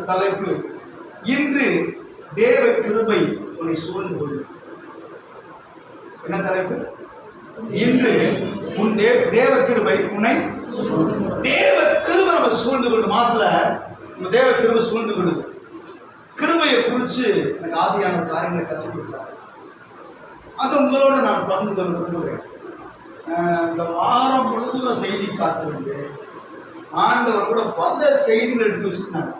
தலைப்பு. இன்று தேவ கிருபை உன்னை சூழ்ந்து கொள்ளும். என்ன தலைப்பு? இன்று உன் தேவ கிருபை உன்னை, தேவ கிருபை நம்ம சூழ்ந்து கொள்ளும். மாசத்துல நம்ம தேவ கிருபை சூழ்ந்து கொள்ளுது. கிருபையை குறித்து எனக்கு ஆதியான காரியங்களை கற்றுக் கொடுத்தார். அது உங்களோட நான் பகிர்ந்து கொள்ள விரும்புகிறேன். இந்த வாரம் முழுவதும் செய்தி காத்திருந்து ஆண்டவர் கூட பல செய்திகள் எடுத்து வச்சுருந்தாங்க.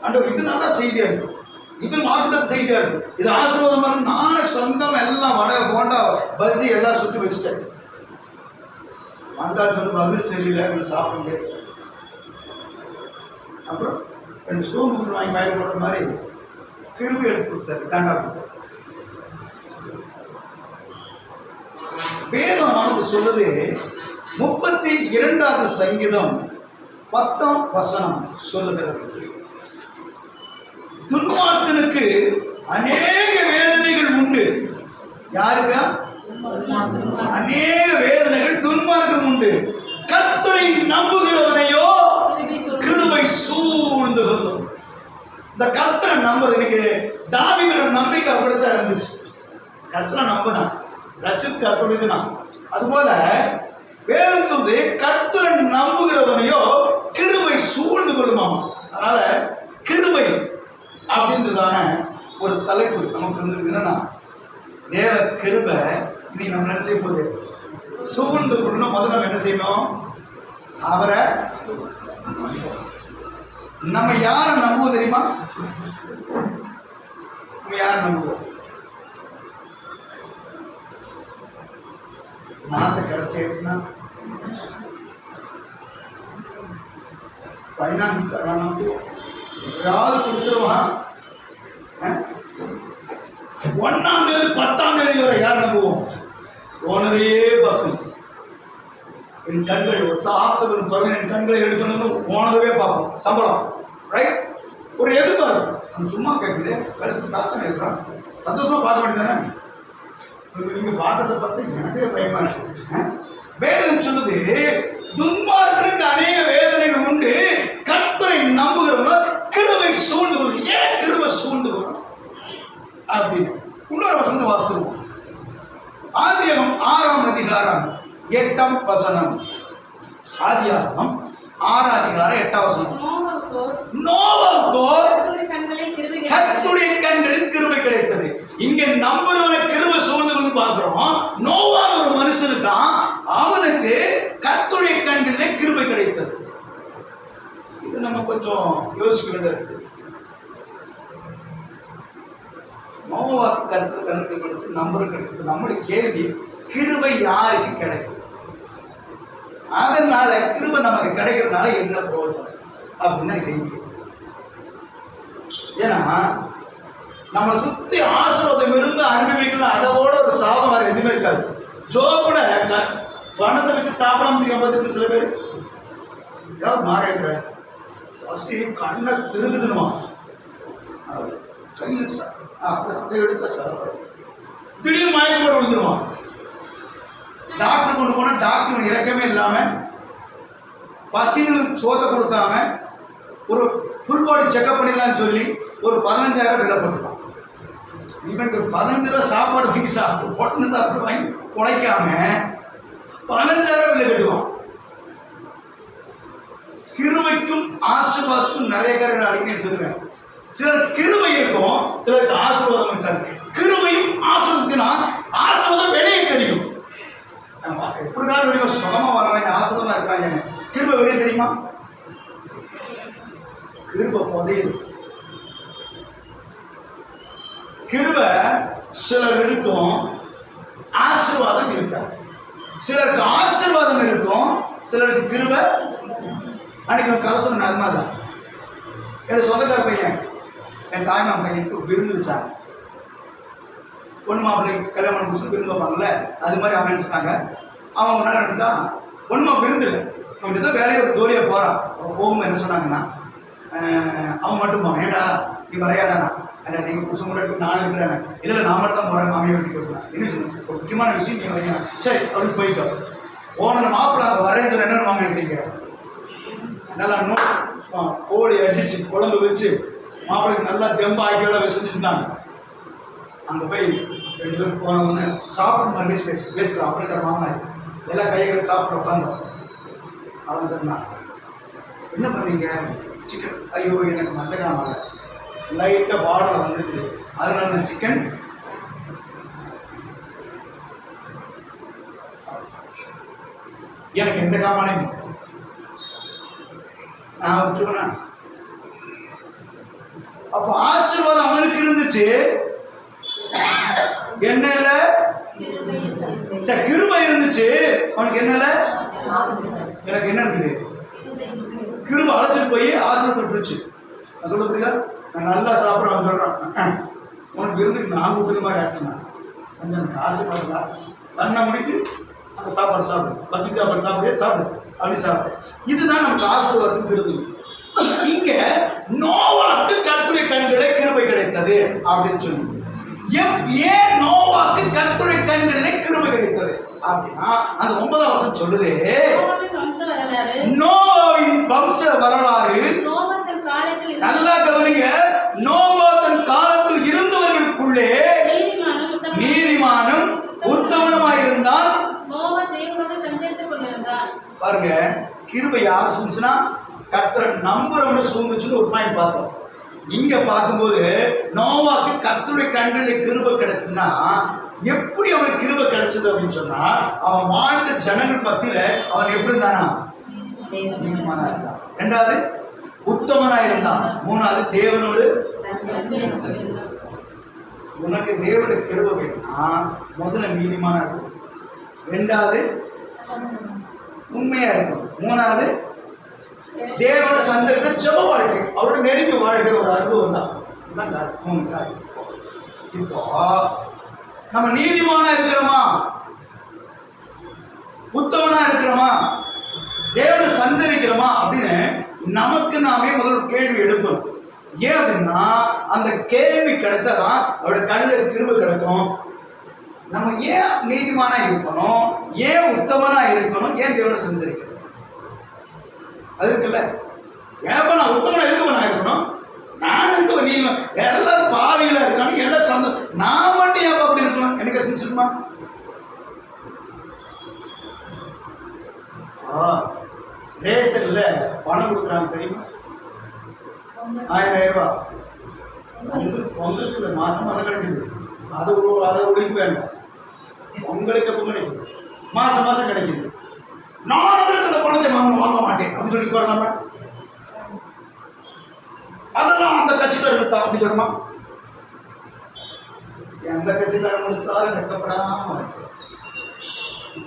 ஆண்டவர் இது நல்ல செய்தியா இருக்கும், இது மாற்றுத்த செய்தியா இருக்கும், இது ஆசீர்வாதம். நானே சொந்தம் எல்லாம் வடை போண்டா பஜ்ஜி எல்லாம் சுற்றி வச்சுட்டேன். வந்தால் சொல்லி மகிழ் சரியில்லை சாப்பிட முடியாது. அப்புறம் 2 ஸ்டோன் வாங்கி பயிர் போடுற மாதிரி கிருபை எடுத்து கொடுத்தாரு. தாண்டா கொடுத்தாரு. வேதம் நமக்கு சொல்லுது 32வது சங்கீதம் 10ஆம் வசனம் சொல்லுகிறது, துன்மார்க்கனுக்கு அநேக வேதனைகள் உண்டு. யாருக்கா? அநேக வேதனைகள் துன்மார்க்கம் உண்டு. கர்த்தரை நம்புகிறவனையோ கிருபை சூழ்ந்து கொள்ளும். இந்த கர்த்தரை நம்புறது, இன்னைக்கு தாவீதோட நம்பிக்கை அப்படித்தான் இருந்துச்சு. கர்த்தரை நம்பினா ரட்சிப்பு கர்த்தருடையதுனா. அதுபோல வேதம் சொல்லுது கர்த்தரை நம்புகிறவனையோ கிருபை சூழ்ந்து கொள்ளுமாம். அதனால கிருபை அப்படின்றதான ஒரு தலைப்பு நமக்கு இருந்தது. என்னன்னா தேவ கிருபை நீ நம்ம என்ன செய்ய போகுது சூழ்ந்து கொள்ளணும். முதல்ல நம்ம என்ன செய்யணும்? அவரை நம்ம யாரை நம்புவோம் தெரியுமா? நம்ம யாரை நம்புவோம்? மாச கடைசி ஆயிடுச்சுன்னா ஃபைனான்ஸ் நம்புவோம். ஏதாவது கொடுத்துருவான். 1ஆம் தேதி 10ஆம் தேதி வரை யார் நம்புவோம்? ஓனரையே பார்க்கணும். என் கண்கள் ஒத்த ஆசைகள் பருவம் என் கண்களை எடுக்கணும். ஓனரவே பார்ப்போம். சம்பளம் ரைட், ஒரு எதிர்பார்ப்பு. நம்ம சும்மா கேட்குது கடைசி காசு தான் இருக்கிறோம். சந்தோஷமா பார்க்க வேண்டியதானே? நீங்க பார்க்கறத பார்த்து எனக்கே பயமா இருக்கு. வேதம் சொல்லுது துன்மார்க்கனுக்கு அநேக வேதனைகள் உண்டு, கர்த்தரை நம்புகிறவங்க கிருபை சூழ்ந்து கொள்ளும். ஏன் கிருபை சூழ்ந்து கொள்ளும் அப்படின்னு இன்னொரு வசனத்தை வாசித்துருவோம். ஆதியாகமம் 6ஆம் அதிகாரம் 8ஆம் வசனம். ஆதியாகமம் 6ஆம் அதிகாரம் 8ஆம் வசனம். நோவாவுக்கோ கர்த்தருடைய கண்களில் கிருபை கிடைத்தது. இங்க நம்புறவனை கிருபை சூழ்ந்து பார்க்கிறோம். நோவான ஒரு மனுஷனுக்கான், அவனுக்கு கர்த்தருடைய கண்களிலே கிருபை கிடைத்தது. இது நம்ம கொஞ்சம் யோசிக்க வேண்டியது இருக்கு. நோவா கருத்து கணக்கு கிடைச்சு நம்பருக்கு கிடைச்சது. நம்முடைய கேள்வி, கிருபை யாருக்கு கிடைக்கும்? அதனால கிருபை நமக்கு கிடைக்கிறதுனால என்ன பிரயோஜனம் அப்படின்னு செய்தி. ஏன்னா நம்மளை சுத்தி ஆசீர்வாதம் இருந்து அனுபவிக்கலாம், அதோட ஒரு சாபம் வேற எதுவுமே இருக்காது. ஜோப்புட பணத்தை வச்சு சாப்பிடாம பார்த்துட்டு சில பேர் ஏதாவது மாறிடுற பசி கண்ணை திருகுதுமா கையில் அதை எடுத்த சாப்பிட திடீர்னு மயக்கம் போட விழுந்துருவான். டாக்டர் கொண்டு போனா டாக்டர் இறக்கமே இல்லாம பசின்னு சோத்தை கொடுக்காம ஒரு ஃபுல் பாடி செக்அப் பண்ணிடலாம்னு சொல்லி ஒரு 15,000 விலை போட்டுருவான். இவனுக்கு 15 ரூபா சாப்பாடு தூக்கி சாப்பிட்டு பொட்டன்னு சாப்பிட்டு வாங்கி குலைக்காம 15,000 விலை கட்டுவான். கிருபைக்கும் ஆசீர்வாதத்துக்கும் நிறைய காரியங்கள் அடிக்கடி சொல்லுவேன். சிலர் கிருபை இருக்கும், சிலருக்கு ஆசீர்வாதம் இருக்காது. கிருபையும் ஆசீர்வாதத்தினா ஆசீர்வாதம் வெளியே தெரியும். எப்படி நாள் வெளியே சுகமா வர்றாங்க, ஆசீர்வாதமா இருக்கிறாங்க. கிருபை வெளியே தெரியுமா? கிருபை புதையுது. கிருபை சிலர் இருக்கும், ஆசீர்வாதம் இருக்காது. சிலருக்கு ஆசீர்வாதம் இருக்கும், சிலருக்கு கிருபை. அன்னைக்கு ஒரு கதை சொன்ன அது மாதிரி தான். என்னோட சொந்தக்கார பையன் என் தாய்மா பையனுக்கு விருந்து வச்சாங்க. பொண்ணு மாப்பிள்ளைக்கு கல்யாணம் முடிச்சு விருந்து வைப்பாங்கல்ல, அது மாதிரி அவன் சொன்னாங்க. அவன் முன்னாடி எடுத்துட்டான். பொண்ணு விருந்து இல்லை, அவன் ஏதோ வேலையை ஒரு ஜோலியாக போகிறான். அவன் போகும்போது என்ன சொன்னாங்கன்னா, அவன் மட்டும் போவான். ஏண்டா நீ வரையாடானா? ஏன்னா நீங்கள் புதுசு முன்னாடி நான் இருக்கிறேன். இல்லை நான் மட்டும் தான் போகிறேன், மாமியை வீட்டுக்கு கொடுக்கலாம். என்ன சொன்னேன், ஒரு முக்கியமான விஷயம் நீங்கள் வரையணும். சரி அப்படின்னு போயிட்டோம். போன மாப்பிள்ளை அங்கே வரைஞ்சு என்னென்னு வாங்க நினைக்கிறேன். நல்லா கோழி அடிச்சு குழம்பு வச்சு மாப்பிள்ளைக்கு நல்லா தெம்பா ஆக்கியோட செஞ்சுருந்தாங்க. அங்கே போய் 2 பேரும் போனவொன்னு சாப்பிட்ற மாதிரி பேசுகிறோம். அப்படிங்கிற மாமனார் எல்லாம் கைகளை சாப்பிட உட்காந்தோம். அவன் சொன்னான், என்ன பண்ணீங்க? சிக்கன். ஐயோ எனக்கு மஞ்சக்காம லைட்டாக வாடலை வந்துருக்கு, அதனால நான் சிக்கன். எனக்கு எந்த காமானையும் நான் விட்டுருவேனா? அப்ப ஆசீர்வாதம் அவனுக்கு இருந்துச்சு, என்னல கிருபை இருந்துச்சு. அவனுக்கு என்னல எனக்கு என்ன இருந்தது? கிருபை அழைச்சிட்டு போய் ஆசீர்வாதம் விட்டுருச்சு. நான் சொல்ல புரியுதா? நான் நல்லா சாப்பிட்றேன். அவன் சொல்றான், உனக்கு விருந்துக்கு நான் கொடுக்குற மாதிரி ஆச்சுன்னா கொஞ்சம் எனக்கு ஆசீர்வாதம் தன்னை முடிச்சு அந்த சாப்பாடு சாப்பிடு, பத்தி சாப்பாடு சாப்பிடு சாப்பிடு அப்படி சாப்பிடு. இதுதான் நமக்கு ஆசீர்வாதத்துக்கு விருது. இங்க நோவாக்கு கர்த்தருடைய கண்களே கிருபை கிடைத்தது அப்படின்னு சொல்லி, ஏன் நோவாக்கு கர்த்தருடைய கண்களிலே கிருபை கிடைத்தது அப்படின்னா அந்த 9ஆம் வசனம் சொல்லுது, நோவாவின் வம்ச வரலாறு. நல்லா கவனிங்க, நோவா தன் காலத்தில் இருந்தவர்களுக்குள்ளே நீதிமானும் உத்தமனுமாயிருந்தான். பாருங்க, கிருபை யார் சூழ்ந்துச்சுன்னா கர்த்தரை நம்புறவனை சூழ்ந்துச்சுன்னு ஒரு பாயிண்ட் பார்த்தோம். இங்க பார்க்கும்போது நோவாக்கு கர்த்தருடைய கண்களில் கிருபை கிடைச்சுன்னா எப்படி அவனுக்கு கிருபை கிடைச்சது அப்படின்னு சொன்னா, அவன் வாழ்ந்த ஜனங்கள் மத்தியில அவன் எப்படி இருந்தானா? நீதிமானா இருந்தான். 2வது உத்தமனா இருந்தான். 3வது தேவனோடு. உனக்கு தேவனுடைய கிருபை வேணும்னா முதல்ல நீதிமானா இருக்கும், 2வது உண்மையா இருக்கும், 3வது தேவனோட சஞ்சரிக்க ஜெப வாழ்க்கை, அவரோட நெருங்கி வாழ்கிற ஒரு அனுபவம் தான். 3 காரியம். இப்போ நம்ம நீதிமானா இருக்கிறோமா, உத்தமனா இருக்கிறோமா, தேவனை சஞ்சரிக்கிறோமா அப்படின்னு நமக்கு நாமே முதல்ல கேள்வி எடுக்கணும். ஏன் அப்படின்னா அந்த கேள்வி கிடைச்சாதான் அவரோட கண்ணில் கிருபை கிடைக்கும். நம்ம ஏன் நீதிமானா இருக்கணும், ஏன் உத்தமனா இருக்கணும், ஏன் தேவனை சஞ்சரிக்கணும்? அது இருக்குல்ல. ஏப்ப நான் உத்தமனா இருக்கவனா இருக்கணும், நான் இருக்கவன், நீ எல்லாரும் பாவிகளா இருக்கானு எல்லாம் சந்தோஷம், நான் மட்டும் ஏப்ப அப்படி இருக்கணும்? எனக்கு செஞ்சிருமா? ரேஷன்ல பணம் கொடுக்குறாங்க தெரியுமா? 1000 ரூபாய் பொங்கலுக்கு மாசம் மாசம் கிடைக்குது. அதை ஒழிக்க வேண்டாம், உங்களுக்கு எப்போ கிடைக்குது? மாசம் மாசம் கிடைக்குது. நான் அதற்கு அந்த பணத்தை வாங்க மாட்டேன் அப்படின்னு சொல்லி கூறலாமா? அதெல்லாம் அந்த கட்சிக்காரர்கள் தான் அப்படி சொல்லுமா? எந்த கட்சிக்காரங்களுக்கு தான் வெட்கப்படாம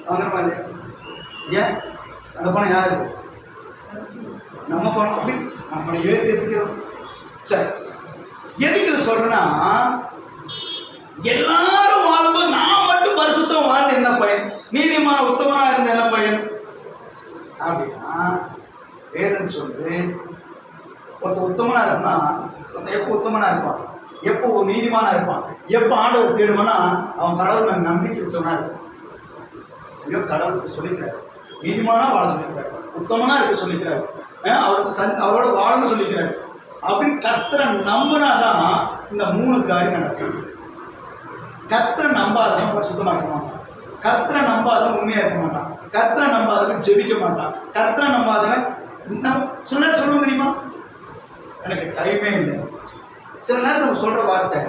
வாங்குறமா இல்லையா? ஏன் அந்த பணம் யாரு? நம்ம பணம். அப்படி நம்மளை ஏற்றுக்கிறோம். சரி, எதுக்கு சொல்றேன்னா, எல்லாரும் வாழும்போது நான் மட்டும் பரிசுத்தம் வாழ்ந்து என்ன பயன்? நீதிமான உத்தமனா இருந்த என்ன பயன் அப்படின்னா, வேதம் சொல்லுது, ஒருத்தர் உத்தமனா இருந்தா ஒருத்தர் எப்போ உத்தமனா இருப்பான், எப்போ ஒரு நீதிமானா இருப்பான், எப்போ ஆண்டவர் தேடுவானா அவன் கடவுள் நம்பிக்கை வச்சவனா இருப்பான். ஐயோ கடவுளுக்கு சொல்லிக்கிறார், நீதிமானா வாழ சொல்லிக்கிறார், உத்தமனா இருக்க சொல்லிக்கிறார், அவரோட வாழன்னு சொல்லிக்கிறார் அப்படின்னு கர்த்தரை நம்பினாதான் இந்த 3 காரியம் நடக்கும். கர்த்தரை நம்பாதவன் சுத்தமா இருக்க மாட்டான், கர்த்தரை நம்பாதவன் உண்மையா இருக்க மாட்டான், கர்த்தரை நம்பாதவன் ஜெபிக்க மாட்டான், கர்த்தரை நம்பாதவன் நம்ம சொல்ல தெரியுமா? எனக்கு டைமே இல்லை. சில நேரத்தில் நம்ம சொல்ற வார்த்தை,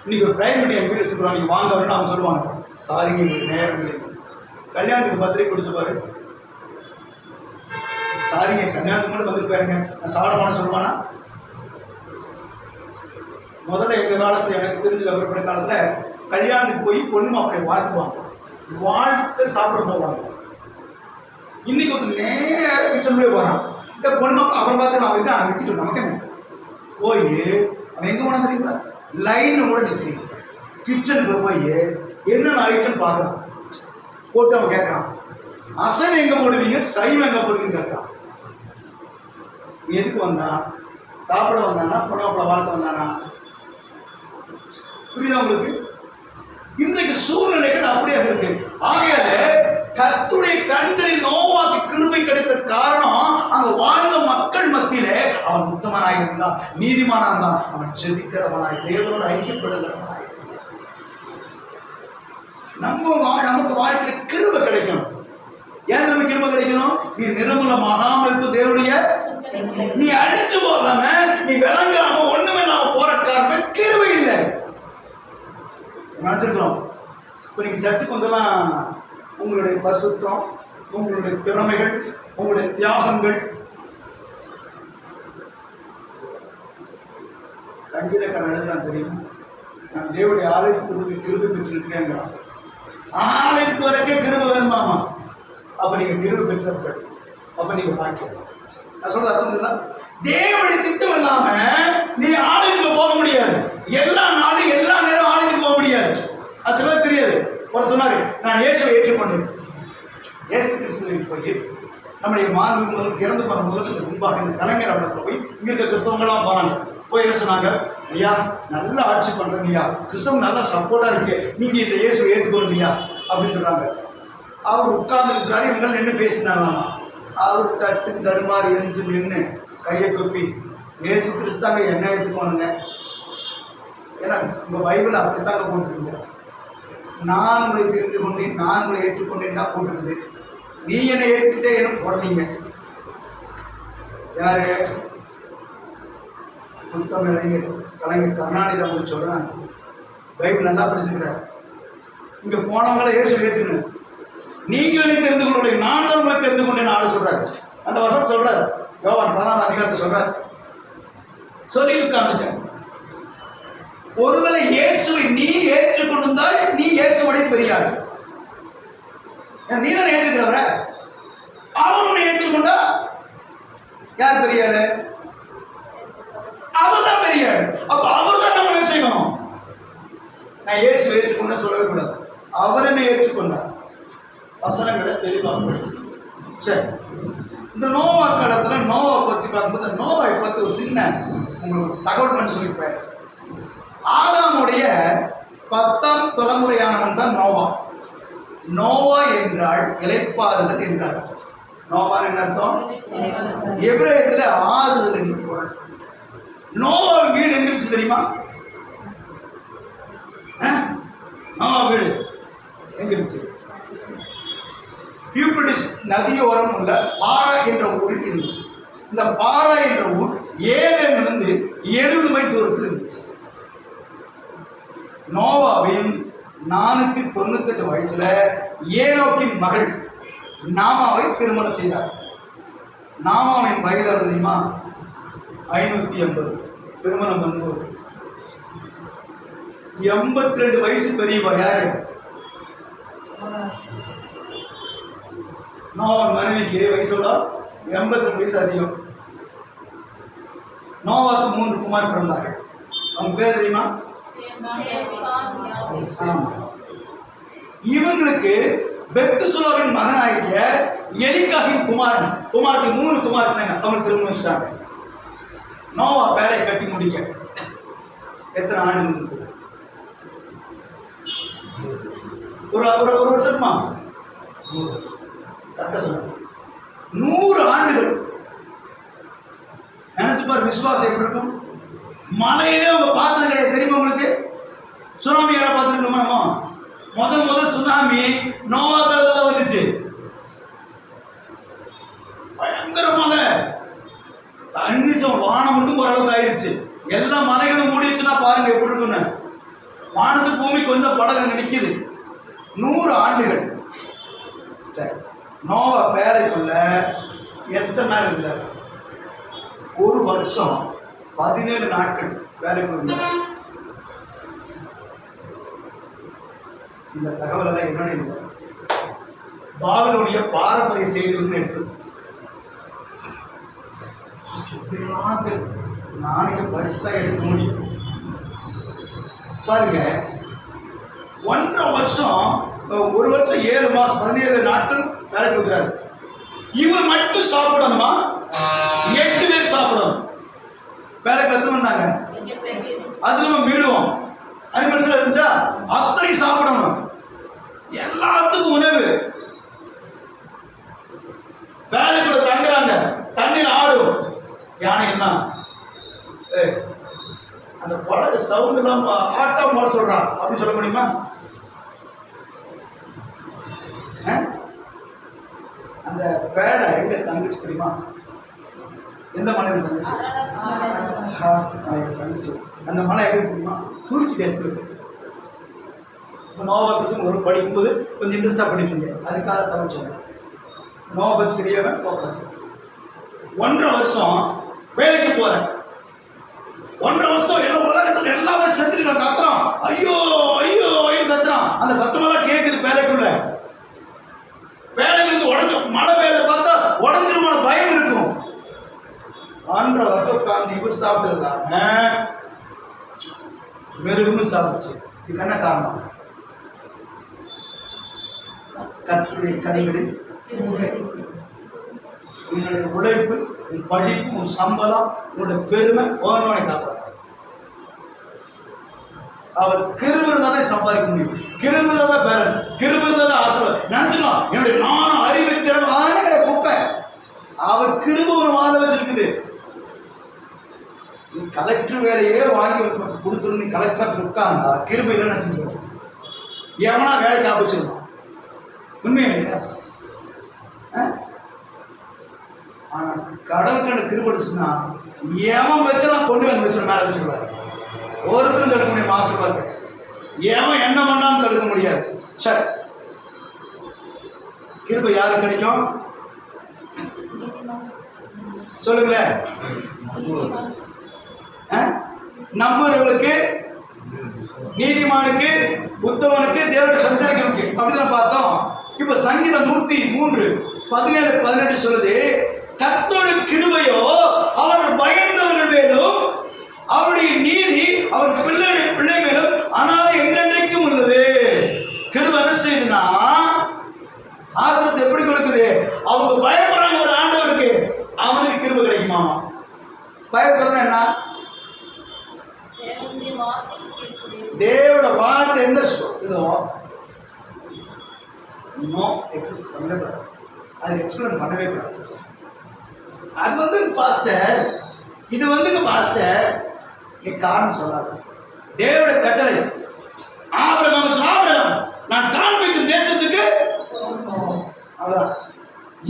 இன்னைக்கு ஒரு பிரைவேட் என் வீடு வச்சுக்கிறோம், நீங்க வாங்க அப்படின்னு அவங்க சொல்லுவாங்க, சாரிங்க உங்களுக்கு நேரம் இல்லை. கல்யாணத்துக்கு பத்திரிக்கை கொடுத்து பாரு, சாரிங்க கல்யாணத்துக்கு மட்டும் வந்துட்டு போயிருங்க, நான் சாடமான சொல்லுவானா? முதல்ல எங்க காலத்துல எனக்கு தெரிஞ்ச கவர்மெண்ட் காலத்துல கல்யாணத்துக்கு போய் பொண்ணு மாப்பிள்ளை வாழ்த்துவாங்க, வாழ்த்து சாப்பிட போவாங்க. இன்னைக்கு வந்து நேர கிச்சன்லேயே போறான், இந்த பொண்ணு அப்புறம் பார்த்து அவன் அவன் விட்டுட்டு நமக்கு என்ன போய் அவன் எங்க போனா தெரியுங்களா? லைன் கூட நிற்கிறீங்க, கிச்சனுக்குள்ள போய் என்னென்ன ஐட்டம் பார்க்குறான், போட்டு அவன் கேட்கறான், அசைவம் எங்க போடுவீங்க, சைவம் எங்க போடுவீங்கன்னு கேட்கறான். எதுக்கு வந்தான்? சாப்பிட வந்தானா, பொண்ணாப்பிள்ள வாழ்க்கை வந்தானா? புரியுதா உங்களுக்கு? இன்றைக்கு சூழ்நிலைகள் அப்படியாக இருக்கு. ஆகையால கர்த்தருடைய கண்களில் நோவாக்கு கிருபை கிடைத்த காரணம் அங்க வாழ்ந்த மக்கள் மத்தியிலே அவன் உத்தமனாய் இருந்தான், நீதிமானா இருந்தான், அவன் ஜெபிக்கிறவனாய் தேவனோடு ஐக்கியப்படுகிறவனாய். நமக்கு வாழ்க்கையில கிருபை கிடைக்கும். ஏன் நமக்கு கிருபை கிடைக்கணும்? நீ நிர்மூலமாகாம இருக்க தேவனுடைய, நீ அழிச்சு போகாம, நீ விளங்காம ஒண்ணுமே நாம போற காரணம் கிருபை இல்லை. நினைச்சிருக்கிறோம். இப்ப நீங்க சர்ச்சுக்கு வந்தெல்லாம் உங்களுடைய பரிசுத்தம், உங்களுடைய திறமைகள், உங்களுடைய தியாகங்கள், சங்கீதக்காரன் எழுதுதான் தெரியும், நான் தேவனுடைய ஆலயத்துக்கு கிருபை பெற்றிருக்கிறேன். ஆலயத்துக்கு வரைக்கும் கிருபை வேணுமாமா? அப்ப நீங்க கிருபை பெற்றவர்கள், அப்ப நீங்க பாக்கியம். நான் சொல்றது அர்த்தம் இல்ல? தேவனுடைய திட்டம் இல்லாம நீ ஆலயத்துக்கு போக முடியாது. எல்லா நாளும் எல்லா நேரம் ஆலயத்துக்கு போக முடியாது. அது சொல்ல தெரியாது. ஒரு சொன்னாரு, நான் இயேசுவை ஏற்றுக்கொண்டேன். இயேசு கிறிஸ்துவை போய் நம்முடைய மாண்பு முதல் இறந்து போன முதலமைச்சர் முன்பாக இந்த கலைஞர் இடத்துல போய் இங்க இருக்க கிறிஸ்தவங்களாம் போனாங்க. போய் என்ன சொன்னாங்க? ஐயா, நல்ல ஆட்சி பண்றீங்க ஐயா, கிறிஸ்தவம் நல்ல சப்போர்ட்டா இருக்கு, நீங்க இந்த இயேசுவை ஏற்றுக்கொள்ளுங்கய்யா அப்படின்னு சொன்னாங்க. அவர் உட்கார்ந்து இருக்கிறாரு, இவங்க நின்று பேசினாங்களாமா. அவர் தட்டு தடுமாறி எழுந்து நின்று கையை கொப்பி, இயேசு கிறிஸ்தாங்க என்ன ஏற்றுக்கோணுங்க, ஏன்னா உங்க பைபிள் அப்படித்தாங்க போட்டுருங்க, நான் உங்களை தெரிந்து கொண்டேன், நான் உங்களை ஏற்றுக்கொண்டேன் தான் போட்டுருக்குது, நீ என்னை ஏற்றுக்கிட்டே என்ன போடுறீங்க. யாரு? புத்தம் கலைஞர் கருணாநிதி அவங்க சொல்றாங்க. பைபிள் நல்லா படிச்சிருக்கிறார். இங்க போனவங்களை இயேசு ஏற்றுக்கணும், நீங்களே தெரிந்து கொள்ள, நான் தான் உங்களை தெரிந்து கொண்டேன் ஆளு சொல்றாரு. அந்த வசனம் சொல்றாரு, யோவான் 16 அதிகாரத்தை சொல்றாரு. சொல்லி உட்கார்ந்துட்டேன். ஒருவேளை இயேசுவை நீ ஏற்றுக்கொண்டிருந்தால் நீ இயேசுவோட பெரியார். நீ தான் ஏற்றுக்கிறவர, அவன் ஏற்றுக்கொண்டா யார் பெரியாரு? அவர் தான் பெரியார். அப்ப அவர் தான் நம்ம என்ன செய்யணும்? நான் இயேசு ஏற்றுக்கொண்ட சொல்லவே கூடாது, அவர் என்ன ஏற்றுக்கொண்டார். வசனங்களை தெளிவாக. சரி, இந்த நோவா காலத்துல நோவா பத்தி பார்க்கும்போது, நோவாவை பத்தி ஒரு சின்ன உங்களுக்கு தகவல் பண்ணி சொல்லியிருப்பார். ஆதாமுடைய 10ஆம் தலைமுறையானவன் தான் நோவா. நோவா என்றால் இளைப்பாறுதல் என்றார். நோவா என்ன அர்த்தம்? எபிரேயத்துல ஆறுதல் என்று பொருள். நோவா வீடு எங்க இருந்துச்சு தெரியுமா? நோவா வீடு எங்க இருந்துச்சு? யூப்ரட்டிஸ் நதியோரம் உள்ள பாரா என்ற ஊரில் இருந்தது. இந்த பாரா என்ற ஊர் ஏதேனிலிருந்து 70 மைல் தூரத்தில் இருந்துச்சு. நோவாவின் 498 வயசுல ஏனோக்கின் மகள் நாமாவை திருமணம் செய்தார். நாமாவின் வயது தெரியுமா? 580. திருமணம் பண்ணும்போது 82 வயசு பெரியவா யாரு? நோவாவின் மனைவிக்கு வயசோட 82 வயசு அதிகம். நோவாவுக்கு 3 குமார் பிறந்தார்கள். அவங்க பேர் தெரியுமா? இவங்களுக்கு பெத்துசுலாவின் மகனாகிய எலிகாவின் குமாருக்கு 3 குமார் இருந்தாங்க. அவங்க திரும்ப வச்சுட்டாங்க. நோவா பேரை கட்டி முடிக்க எத்தனை ஆண்டுகள்? ஒரு வருஷமா? 100 ஆண்டுகள். நினைச்சு பாரு, விசுவாசம் எப்படி இருக்கும்? மலையவே அவங்க பார்த்தது கிடையாது. தெரியுமா உங்களுக்கு? சுனாமி யாரா பார்த்துருக்கோமா? முதல் சுனாமி நோவா காலத்துல வந்துச்சு. பயங்கர மலை, தண்ணி வானம் மட்டும் ஓரளவுக்கு ஆயிடுச்சு. எல்லா மலைகளும் மூடிடுச்சுன்னா பாருங்க எப்படி இருக்குன்னு. வானத்து பூமி கொஞ்சம் படகு நிற்குது. 100 ஆண்டுகள். சரி, நோவா பேரைக்குள்ள எத்தனை நாள் இருந்தார்? 1 வருஷம் 17 நாட்கள் பேரைக்குள்ள. இந்த தகவல் எல்லாம் என்னன்னு பாபிலோனிய பாரம்பரிய செய்திகள்னு எடுத்து நானே பரிசுதான் எடுக்க முடியும். பாருங்க, 1.5 வருஷம், 1 வருஷம் 7 மாசம் 17 நாட்கள் வேலை கொடுக்குறாரு. இவர் மட்டும் சாப்பிடணுமா? 8 பேர் சாப்பிடணும். வேலை கத்து வந்தாங்க. அது நம்ம மிருகம் அனிமல்ஸ்ல இருந்துச்சா, அத்தனை சாப்பிடணும். எல்லாத்துக்கும் உணவு. வேலைக்குள்ள தங்குறாங்க, தண்ணியில் ஆடும். யானை என்ன அந்த படகு சவுண்ட் எல்லாம் ஆட்டா போட சொல்றான் அப்படின்னு சொல்ல முடியுமா? அந்த பேடை எங்க தங்கிச்சு தெரியுமா? எந்த மலையில் தங்கிச்சு? தங்கிச்சு. அந்த மலை எங்க தெரியுமா? துருக்கி தேசத்துக்கு. நோவாபத் ஒரு படிக்கும்போது கொஞ்சம் இன்ட்ரெஸ்டா படிப்பீங்க, அதுக்காக தவிர்ச்சாங்க. நோவாபத் பெரியவன் போகிறாங்க. 1.5 வருஷம் வேலைக்கு போறேன். 1.5 வருஷம் எல்லாம் உலகத்துல எல்லாமே செத்துட்டு கத்துறான், ஐயோ ஐயோ ஐயோ கத்துறான். அந்த சத்தமெல்லாம் கேட்குது பேலைக்குள்ள. பேலைகளுக்கு உடஞ்ச மழை பெய்ய பார்த்தா உடஞ்சிருமான பயம் இருக்கும். 1.5 வருஷம் உட்கார்ந்து இவர் சாப்பிட்டதுலாம மெருகுன்னு சாப்பிடுச்சு. இதுக்கு என்ன காரணம்? கர்த்தருடைய கனிகளில் உன்னுடைய உழைப்பு, உன் படிப்பு, உன் சம்பளம், உன்னுடைய பெருமை ஓனோனை காப்பாற்ற. அவர் கிருபை இருந்தாலே சம்பாதிக்க முடியும். கிருபை இருந்தாதான் பேரன், கிருபை இருந்தாதான் ஆசீர்வாதம். நினைச்சுக்கலாம் என்னுடைய நானும் அறிவு திறமை ஆன குப்பை. அவர் கிருபை ஒரு வாத வச்சிருக்குது. நீ கலெக்டர் வேலையே வாங்கி கொடுத்துரு, நீ கலெக்டர் உட்கார்ந்தா கிருபை இல்லைன்னு செஞ்சுருவோம். எவனா வேலை காப்பிச்சிருவான். உண்மையா இல்லையா? ஆனா கடவுளுக்கான கிருபடிச்சுன்னா எவன் வச்சலாம் கொண்டு வந்து வச்சு மேல வச்சுருவாரு. ஒருத்தரும் தடுக்க முடியும் ஆசீர்வாதத்தை. எவன் என்ன பண்ணாலும் தடுக்க முடியாது. சரி, கிருபை யாருக்கு கிடைக்கும் சொல்லுங்களேன்? நம்புறவர்களுக்கு, நீதிமானுக்கு, உத்தமனுக்கு, தேவனுடைய சஞ்சரிகளுக்கு அப்படிதான் பார்த்தோம். இப்ப சங்கீதம் 103:17-18 சொல்லுது, கர்த்தருடைய கிருபையோ அவர் பயந்தவர்கள் மேலும், அவருடைய நீதி அவர் பிள்ளை மேலும் அனாதை என்றென்றைக்கும் உள்ளது. கிருபை என்ன செய்யுதுன்னா ஆசீர்வாதத்தை எப்படி கொடுக்குது? அவங்க பயப்படுறாங்க ஒரு ஆண்டவருக்கு, அவனுக்கு கிருபை கிடைக்குமா? பயப்படுறது என்ன? தேவோட வார்த்தை என்ன சொல்லுதோ பண்ணவே கூடாது, அது எக்ஸ்பிளைன் பண்ணவே கூடாது. அது வந்து பாஸ்டர், இது வந்து பாஸ்டர் நீ காரணம் சொல்லாது. தேவோட கட்டளை ஆபிரகாம் நான் காண்பிக்கும் தேசத்துக்கு அவ்வளவுதான்.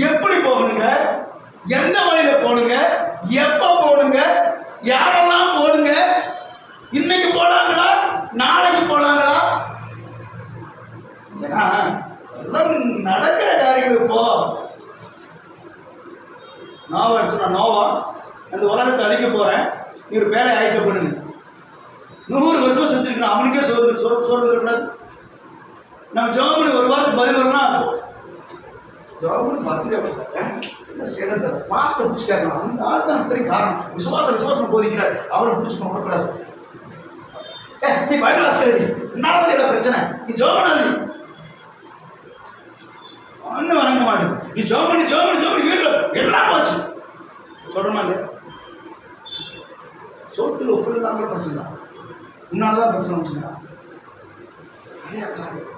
எப்படி போகணுங்க, எந்த வழியில போகணுங்க, எப்ப போகணுங்க, யாரெல்லாம் போடுங்க, இன்னைக்கு போலாங்களா நாளைக்கு போலாங்களா? நடக்கிற காரியங்கள். இப்போ நோவா எடுத்துனா, நோவா அந்த உலகத்தை அழிக்க போறேன், நீ ஒரு வேலை ஆயத்த பண்ணுங்க. 100 வருஷம் செஞ்சிருக்கணும், அவனுக்கே சோறு இருக்கக்கூடாது. நம்ம ஜோமனி ஒரு வாரத்துக்கு பதில் வரலாம், ஜோமனி பத்திரிக்கை என்ன செய்யறது பாஸ்டை பிடிச்சிக்காரு. அந்த ஆள் தான் அத்தனை காரணம். விசுவாசம் போதிக்கிறார், அவரை பிடிச்சி நோக்கக்கூடாது. நீ பயனாஸ்கரி நடந்தது பிரச்சனை, நீ ஜோமனாதி ஒன்னும் வணங்க மாட்டேன். நீ ஜோமனி வீட்டுல எல்லாம் போச்சு சொல்றமா இல்லையா? சோத்துல உப்பு இல்லாமல் பிரச்சனை தான், உன்னாலதான் பிரச்சனை வச்சுங்க. நிறைய காரியம்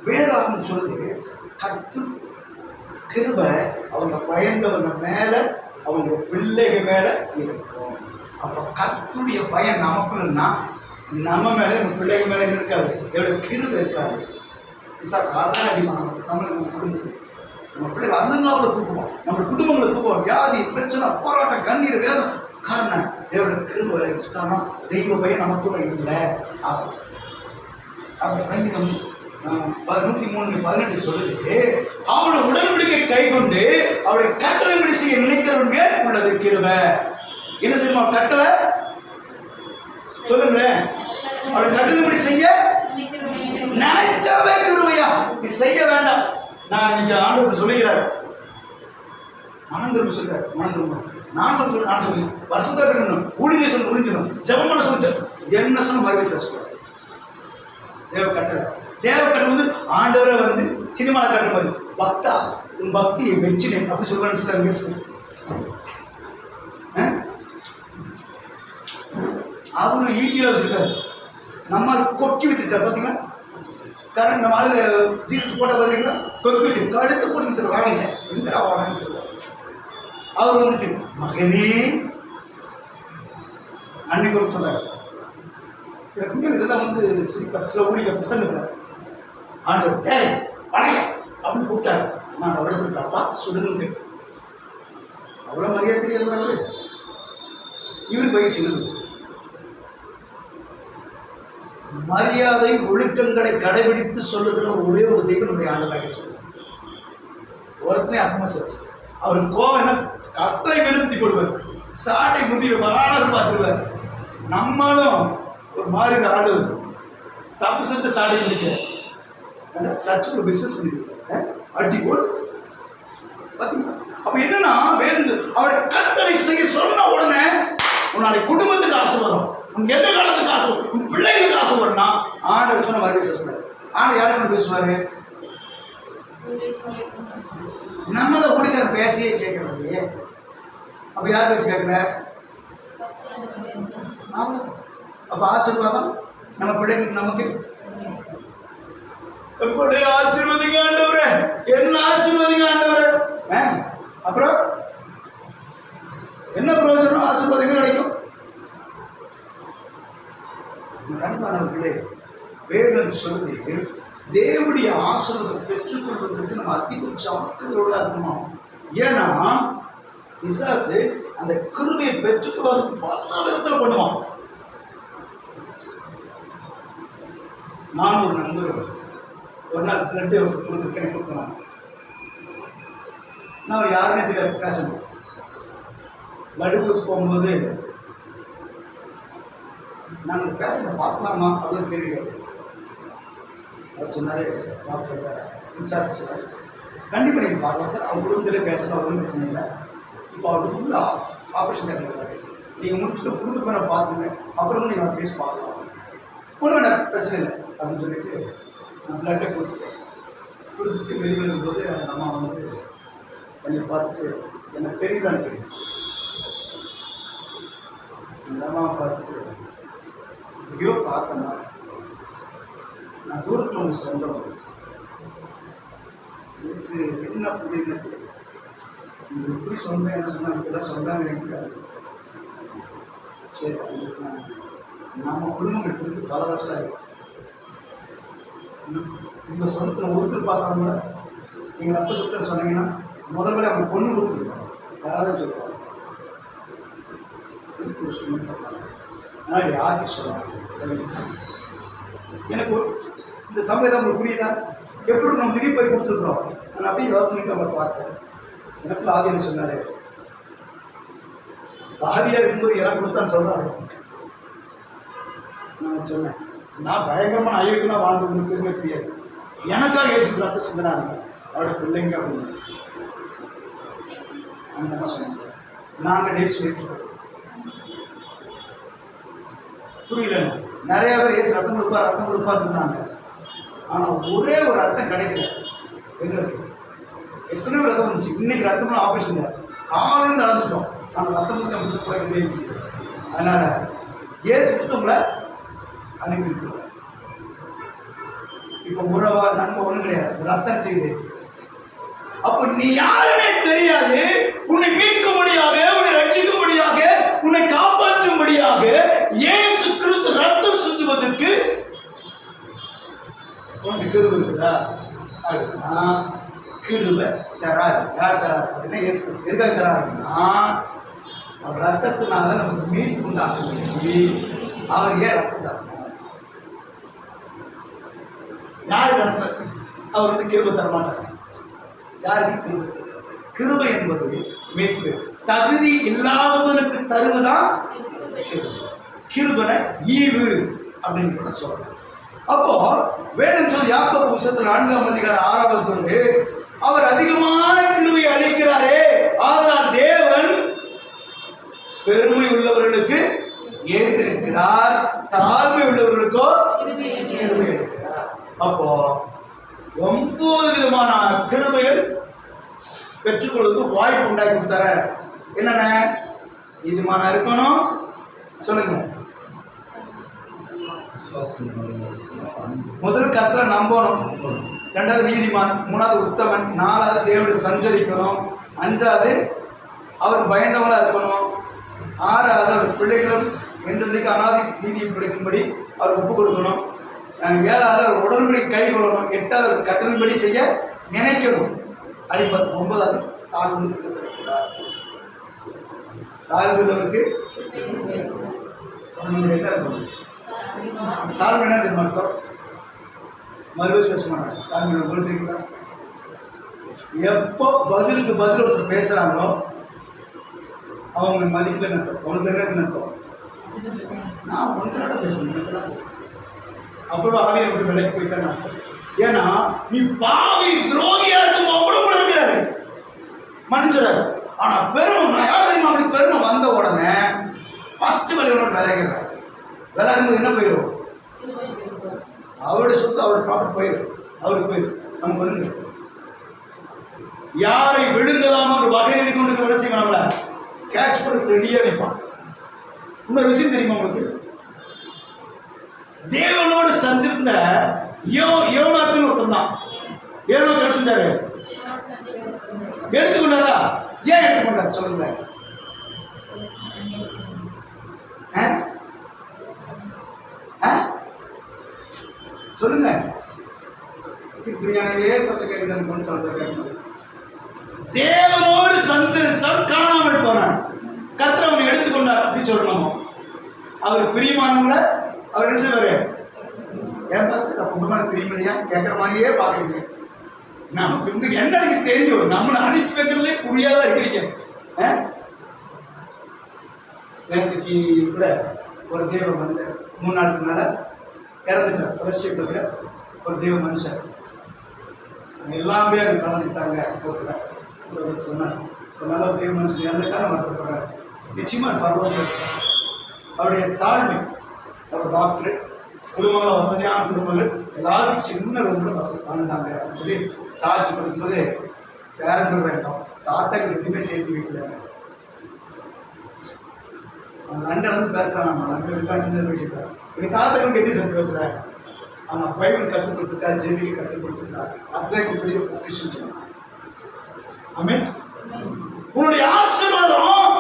வேதாகம் சொல்லுது, கத்து கிருபை அவங்க பயந்தவங்க மேல, அவங்க பிள்ளைகள் மேல இருக்கும். அப்ப கர்த்தருடைய பயம் நமக்குன்னா நம்ம மேல, நம்ம பிள்ளைகள் மேல இருக்காது, எவ்வளவு கிருபை இருக்காது. சாதாரண அடிமான நம்மளுக்கு குடும்பத்துக்கு நம்ம பிள்ளைகள் அந்தங்காவில் தூக்குவோம், நம்ம குடும்பங்களை தூக்குவோம். வியாதி, பிரச்சனை, போராட்டம், கண்ணீர், வேதம், காரணம் தேவட கிருபை இருந்துச்சுன்னா தெய்வ பயம் நமக்குள்ள இல்லை. அப்ப சங்கீதம் 103:18 சொல்லுது, அவருடைய உடன்படிக்கை கை கொண்டு அவருடைய கட்டளைப்படி செய்ய நினைக்கிறவன் மேல் உள்ளது கிருபை. என்ன செய்யுமா கட்டளை சொல்லுங்களேன்? அவருடைய கட்டளைப்படி செய்ய நினைச்சாவே கிருபையா, நீ செய்ய வேண்டாம். நான் இன்னைக்கு ஆண்டவர் சொல்லுகிறார், மனம் திரும்ப சொல்றார், மனம் திரும்ப நாசம் சொல்ல நாசம், வருஷத்தை இருக்கணும், ஊழிய சொல்ல முடிஞ்சிடும், ஜெபம் பண்ண சொல்ல என்ன சொல்ல மறுபடியும் பேசக்கூடாது. தேவ கட்டளை வந்து ஆண்டவரை வந்து சினிமாவில் கட்டுற மாதிரி பக்தா உன் பக்தியை வெச்சினேன் அப்படி சொல்றாங்க. அவங்க ஈட்டியில் வச்சிருக்காரு, நம்ம கொக்கி வச்சிருக்காரு. பார்த்தீங்களா காரணம் நம்ம ஆளுங்க ஜீசஸ் போட்ட வருவீங்களா கொக்கு வச்சு கழுத்து போட்டு வாங்க எங்கடா வாங்க. அவர் வந்துட்டு மகனே அன்னைக்கு ஒரு சொல்றாரு. இதெல்லாம் வந்து சில ஊழிக்க பிரசங்கத்தில் ஆண்டவர் டேய் வணங்க அப்படின்னு கூப்பிட்டாரு. நான் அவரை அப்பா சுடுங்க அவ்வளோ மரியாதை தெரியாது. இவர் வயசு மரியாதை ஒழுக்கங்களை கடைபிடித்து சொல்லுகிற ஒரே ஒரு தெய்வம் நம்முடைய ஆண்டவராக சொல்லுங்க. ஒருத்தனே அம்மா சார் அவர் கோவம் என்ன கட்டளை வெளுத்தி போடுவார், சாட்டை குட்டிடுவார், ஆளர் பார்த்துருவார். நம்மளும் ஒரு மாதிரி ஆளு தப்பு செஞ்ச சாட்டை நினைக்கிறேன் சர்ச்சுக்கு ஒரு பிஸ்னஸ் பண்ணிருக்காங்க அடி போடு பார்த்தீங்களா. அப்ப என்னன்னா வேறு அவருடைய கட்டளை செய்ய சொன்ன உடனே உன்னுடைய குடும்பத்துக்கு ஆசை வரும், உன் எதிர்காலத்துக்கு ஆசை வரும், உன் பிள்ளைகளுக்கு ஆசை வரும்னா ஆண்டவர் சொன்ன மறுபடியும் பேசுவார். ஆண்டு யாருக்கு பேசுவாரு? நம்ம தான் குடிக்கிற பேச்சையே கேட்கறது. அப்ப யார் பேச்சு கேட்கல? அப்ப ஆசீர்வாதம் நம்ம பிள்ளைங்களுக்கு நமக்கு ஆசீர்வதிங்க ஆண்டவரே, என்ன ஆசீர்வதிங்க ஆண்டவரே. அப்புறம் என்ன பிரயோஜனம்? ஆசீர்வாதம் கிடைக்கும். கண்பானவர்களே, வேதம் சொல்லுது தேவனுடைய ஆசீர்வாதத்தை பெற்றுக்கொள்வதற்கு நம்ம அதிக ஜாக்கிரதையோட இருக்கணும். ஏன்னா பிசாசு அந்த கிருபையை பெற்றுக்கொள்வதற்கு பல விதத்தில் பண்ணுவான். நான் ஒரு நண்பர் ஒரு நாள் பிளட்டு கொடுக்கணும். நான் யாருமே தெரியாது பேசணும். நடுவுக்கு போகும்போது நாங்கள் பேசணும் பார்க்கலாமா அப்படின்னு கேள்வி கேட்டேன். அவர் சொன்னார், டாக்டர் இன்சார்ஜ் சார் கண்டிப்பாக நீங்கள் பார்க்கலாம் சார், அவர் குடும்பத்திலே பேசலாம், ஒன்றும் பிரச்சனை இல்லை. இப்போ அவருக்கு ஃபுல்லாக ஆப்ரேஷன் கேட்குறாரு, நீங்கள் முடிச்சுட்டு குடும்பத்தை மேலே பார்த்துங்க, அப்புறம் நீங்கள் அவர் ஃபேஸ் பார்க்கலாம், ஒன்றும் வேண்டாம் பிரச்சனை இல்லை அப்படின்னு சொல்லிட்டு நான் பிளட்டை கொடுத்துட்டு வெளியே வரும்போது அந்த அம்மா வந்து என்னை பார்த்துட்டு எனக்கு தெரியுதான்னு தெரியுது. அந்த அம்மாவை பார்த்துட்டு ஐயோ பார்த்தேன்னா நான் தூரத்தில் உங்களுக்கு சொந்தம் வந்துச்சு, எனக்கு என்ன புரியல, உங்களுக்கு எப்படி சொந்தம் என்ன சொன்னால் இப்படிலாம் சொந்தம் நினைக்கிறாரு. சரி நம்ம குடும்பம் எடுத்துருக்கு பல வருஷம் ஆகிடுச்சு. இந்த சொந்தத்தில் ஒருத்தர் பார்த்தாங்க நீங்கள் ரத்த கொடுத்த சொன்னீங்கன்னா முதல்ல அவங்க பொண்ணு கொடுத்துருப்பாங்க, யாராவது சொல்லுவாங்க. அதனால் யாருக்கு சொல்லுவாங்க எனக்கு இந்த சமயத்தை உங்களுக்கு புரியுதா? எப்படி நம்ம திருப்பி போய் கொடுத்துருக்குறோம். நான் அப்படியே யோசனைக்கு அவங்க பார்த்தேன். எனக்கு ஆதியம் சொன்னார், ஆதியாக இருக்கும்போது எனக்கு கொடுத்தான்னு சொல்கிறாரு. நான் சொன்னேன், நான் பயங்கரமான ஐயோக்குனா வாழ்ந்து திரும்ப தெரியாது, எனக்காக ஏசு ரத்த சிந்தனாங்க அவரோட பிள்ளைங்க அப்படின்னு அந்த அம்மா சொன்னாங்க. நாங்கள் டேஸ் வைத்து புரியல, நிறைய பேர் ஏசு ரத்தம் கொடுப்பார் இருந்தாங்க. ஆனால் ஒரே ஒரு ரத்தம் கிடைக்கல எங்களுக்கு. எத்தனையோ ரத்தம் வந்துச்சு. இன்னைக்கு ரத்தம்லாம் ஆப்ரேஷன் இல்லை, காலிருந்து அடைஞ்சிட்டோம். நாங்கள் ரத்தம் கொடுத்த முடிச்சு கூட கிடையாது. அதனால் ஏசு கிறிஸ்துவங்களை அனுப்பிட்டு இப்போ உறவா நன்மை ஒன்றும் கிடையாது, ரத்தம் செய்து. அப்போ நீ யாருன்னே தெரியாது, உன்னை மீட்கும்படியாக, உன்னை ரட்சிக்கும்படியாக, உன்னை காப்பாற்றும்படியாக இயேசு கிறிஸ்து ரத்தம் சிந்துவதற்கு உனக்கு கிருபை இருக்குதா? அப்படின்னா கிருபை தராது. யார் தராது அப்படின்னா இயேசு கிறிஸ்து. எதுக்காக தராதுன்னா அவர் ரத்தத்தினால நமக்கு மீட்பு உண்டாக்க முடியும். அவர் ஏன் ரத்தம் தரணும்? யாரு ரத்தம்? அவர் வந்து கிருபை தரமாட்டார். யாருக்கு கிருபை? கிருபை என்பது மீட்பு. தகுதி இல்லாதவனுக்கு தருவதான் கிருபை, ஈவு அப்படின்னு கூட சொல்றோம். அப்போ வேதம் சொல்லி யாக்கோபு புத்தகத்தில் 4ஆம் அதிகாரம் 6வது சொல்லு, அவர் அதிகமான கிருபை அளிக்கிறாரே, அதனால் தேவன் பெருமை உள்ளவர்களுக்கு ஏற்றிருக்கிறார், தாழ்மை உள்ளவர்களுக்கோ கிருபை இருக்கிறார். அப்போ 9 விதமான கிருபைகள் பெற்றுக்கொள்வதற்கு வாய்ப்பு உண்டாக்கி கொடுத்தார. என்னென்ன? நீதிமானா இருக்கணும், சொல்லுங்க, முதல் கர்த்தரை நம்பணும், ரெண்டாவது நீதிமான், மூணாவது உத்தமன், நாலாவது தேவனை சஞ்சரிக்கணும், அஞ்சாவது அவருக்கு பயந்தவங்களா இருக்கணும், ஆறாவது அவர் பிள்ளைகளும் என்றைக்கு அனாதி நீதியை பிடிக்கும்படி அவர் ஒப்புக் கொடுக்கணும், ஏழாவது அவர் உடன்படி கை கொள்ளணும், எட்டாவது கட்டளின்படி செய்ய நினைக்கணும், அடிப்பது, ஒன்பதாவது தாழ்வு தாழ்வுள்ளவருக்கு என்ன இருக்கணும், தாழ்வு என்ன அர்த்தம்? மறுபடியும் பேச மாட்டாங்க. தாழ்வு கொடுத்துருக்கீங்களா? எப்போ பதிலுக்கு பதில் ஒருத்தர் பேசுறாங்களோ அவங்க மதிக்கலன்னு அர்த்தம். உனக்கு என்ன அர்த்தம்? நான் ஒன்றோட பேசணும், அப்புறம் ஆவியை விட்டு விலைக்கு போயிட்டான்னு அர்த்தம். ஏன்னா நீ பாவி துரோகியா இருக்கும் அவ்வளவு இருக்கிறாரு மன்னிச்சுறாரு. ஆனா பெரும் நான் யார் தெரியுமா? அப்படி பெரும் வந்த உடனே ஃபர்ஸ்ட் வழியோட விளையாடுறாரு. விளையாடும்போது என்ன போயிடும்? அவருடைய சொத்து அவருடைய ப்ராஃபிட் போயிடும், அவருக்கு போயிடும். நம்ம பண்ணுங்க யாரை விழுங்கலாம ஒரு வகையில் கொண்டு விட செய்வாங்கள கேட்ச் பண்ணி ரெடியா நிற்பான். இன்னொரு விஷயம் தெரியுமா உங்களுக்கு? தேவனோடு சந்திருந்த யோனாக்குன்னு ஒருத்தன் தான். ஏனோ கிடைச்சிருந்தாரு, எடுத்துக்கொண்டாரா? ஏன் எடுத்துக்கொண்டாரு சொல்லுங்க. சொல்லுங்க. இப்படியானவே சத்த கேட்குதுன்னு சொல்ல தேவனோடு சந்திரிச்சால் காணாமல் போனான். கர்த்தர் அவனை எடுத்துக்கொண்டார் அப்படின்னு சொல்லணும். அவர் பிரியமானவங்கள அவர் என்ன செய்வாரு? ஏன் ஃபர்ஸ்ட் குடும்பமான பிரியமலையா கேட்குற மாதிரியே பார்க்குறீங்க. நமக்கு வந்து என்ன எனக்கு தெரியும், நம்மளை அனுப்பி வைக்கிறதே புரியாதான் இருக்கிறீங்க. நேற்றுக்கு கூட ஒரு தெய்வம் வந்து 3 நாளுக்கு மேலே இறந்துட்டார். புரட்சியப்படுகிற ஒரு தெய்வ மனுஷன் எல்லாமே அது கலந்துட்டாங்க. சொன்னார் ஒரு நல்ல தெய்வ மனுஷன் எந்த காலம் வருத்தப்படுறாரு. நிச்சயமா பரவாயில்ல. அவருடைய தாழ்மை, அவர் டாக்டர், குடும்பங்கள் வசதியான குடும்பங்கள் எல்லாரும் சின்ன ரூம்ல வசதி வாழ்ந்தாங்க அப்படின்னு சொல்லி சாட்சி கொடுக்கும்போது பேரங்கள் வேண்டாம் தாத்தாக்கள் எதுவுமே சேர்த்து வைக்கல. லண்டன் வந்து பேசுறான், நம்ம லண்டன் பேசிட்டார். எங்க தாத்தாக்களுக்கு எப்படி சேர்த்து வைக்கல? அவன் பைபிள் கற்றுக் கொடுத்துருக்காரு, ஜெபிக்கு கற்றுக் கொடுத்துருக்காரு. அதுதான் பெரிய பொக்கிஷன் சொன்னான். ஆமென். உன்னுடைய ஆசீர்வாதம்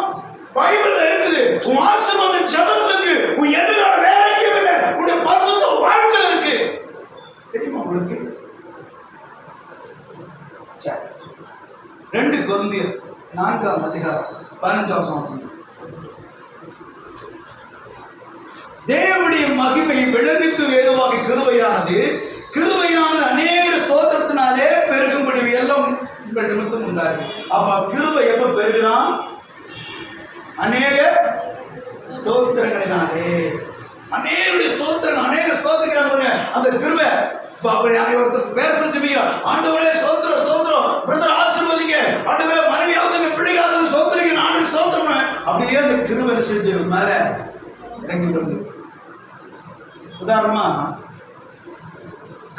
பைபிள்ல இருக்குது. உன் ஆசீர்வாதம் ஜெபத்துல இருக்கு. உன் எதிரான வேற எங்கேயும் இல்லை. உன்னுடைய பரிசுத்த வாழ்க்கையில இருக்கு. தெரியுமா உங்களுக்கு? 2 கொரிந்தியர் 4ஆம் அதிகாரம் 15ஆம் வசனம். தேவனுடைய மகிமை விளங்குக்கு வேறுவாக கிருபையானது அநேக ஸ்தோத்திரத்தினாலே பெருகும்படி எல்லாம் உங்கள் நிமித்தம் உண்டாரு. அப்ப கிருபை எப்ப பெருகுனா? அநேக ஸ்தோத்திரங்களினாலே. அநேக ஸ்தோத்திரங்கள் அந்த கிருபை. ஒருத்தர் பேர் சொல்லி ஆண்டவரே ஸ்தோத்திரம் ஸ்தோத்திரம், பிரதர் ஆசீர்வதிங்க, ஆண்டவரே மனைவி ஆசைங்க, பிள்ளைங்க ஆசை ஸ்தோத்திரிங்க, ஆண்டு ஸ்தோத்திரம். அப்படியே அந்த கிருபை செஞ்சு மேல இறங்கி வருது. உதாரணமா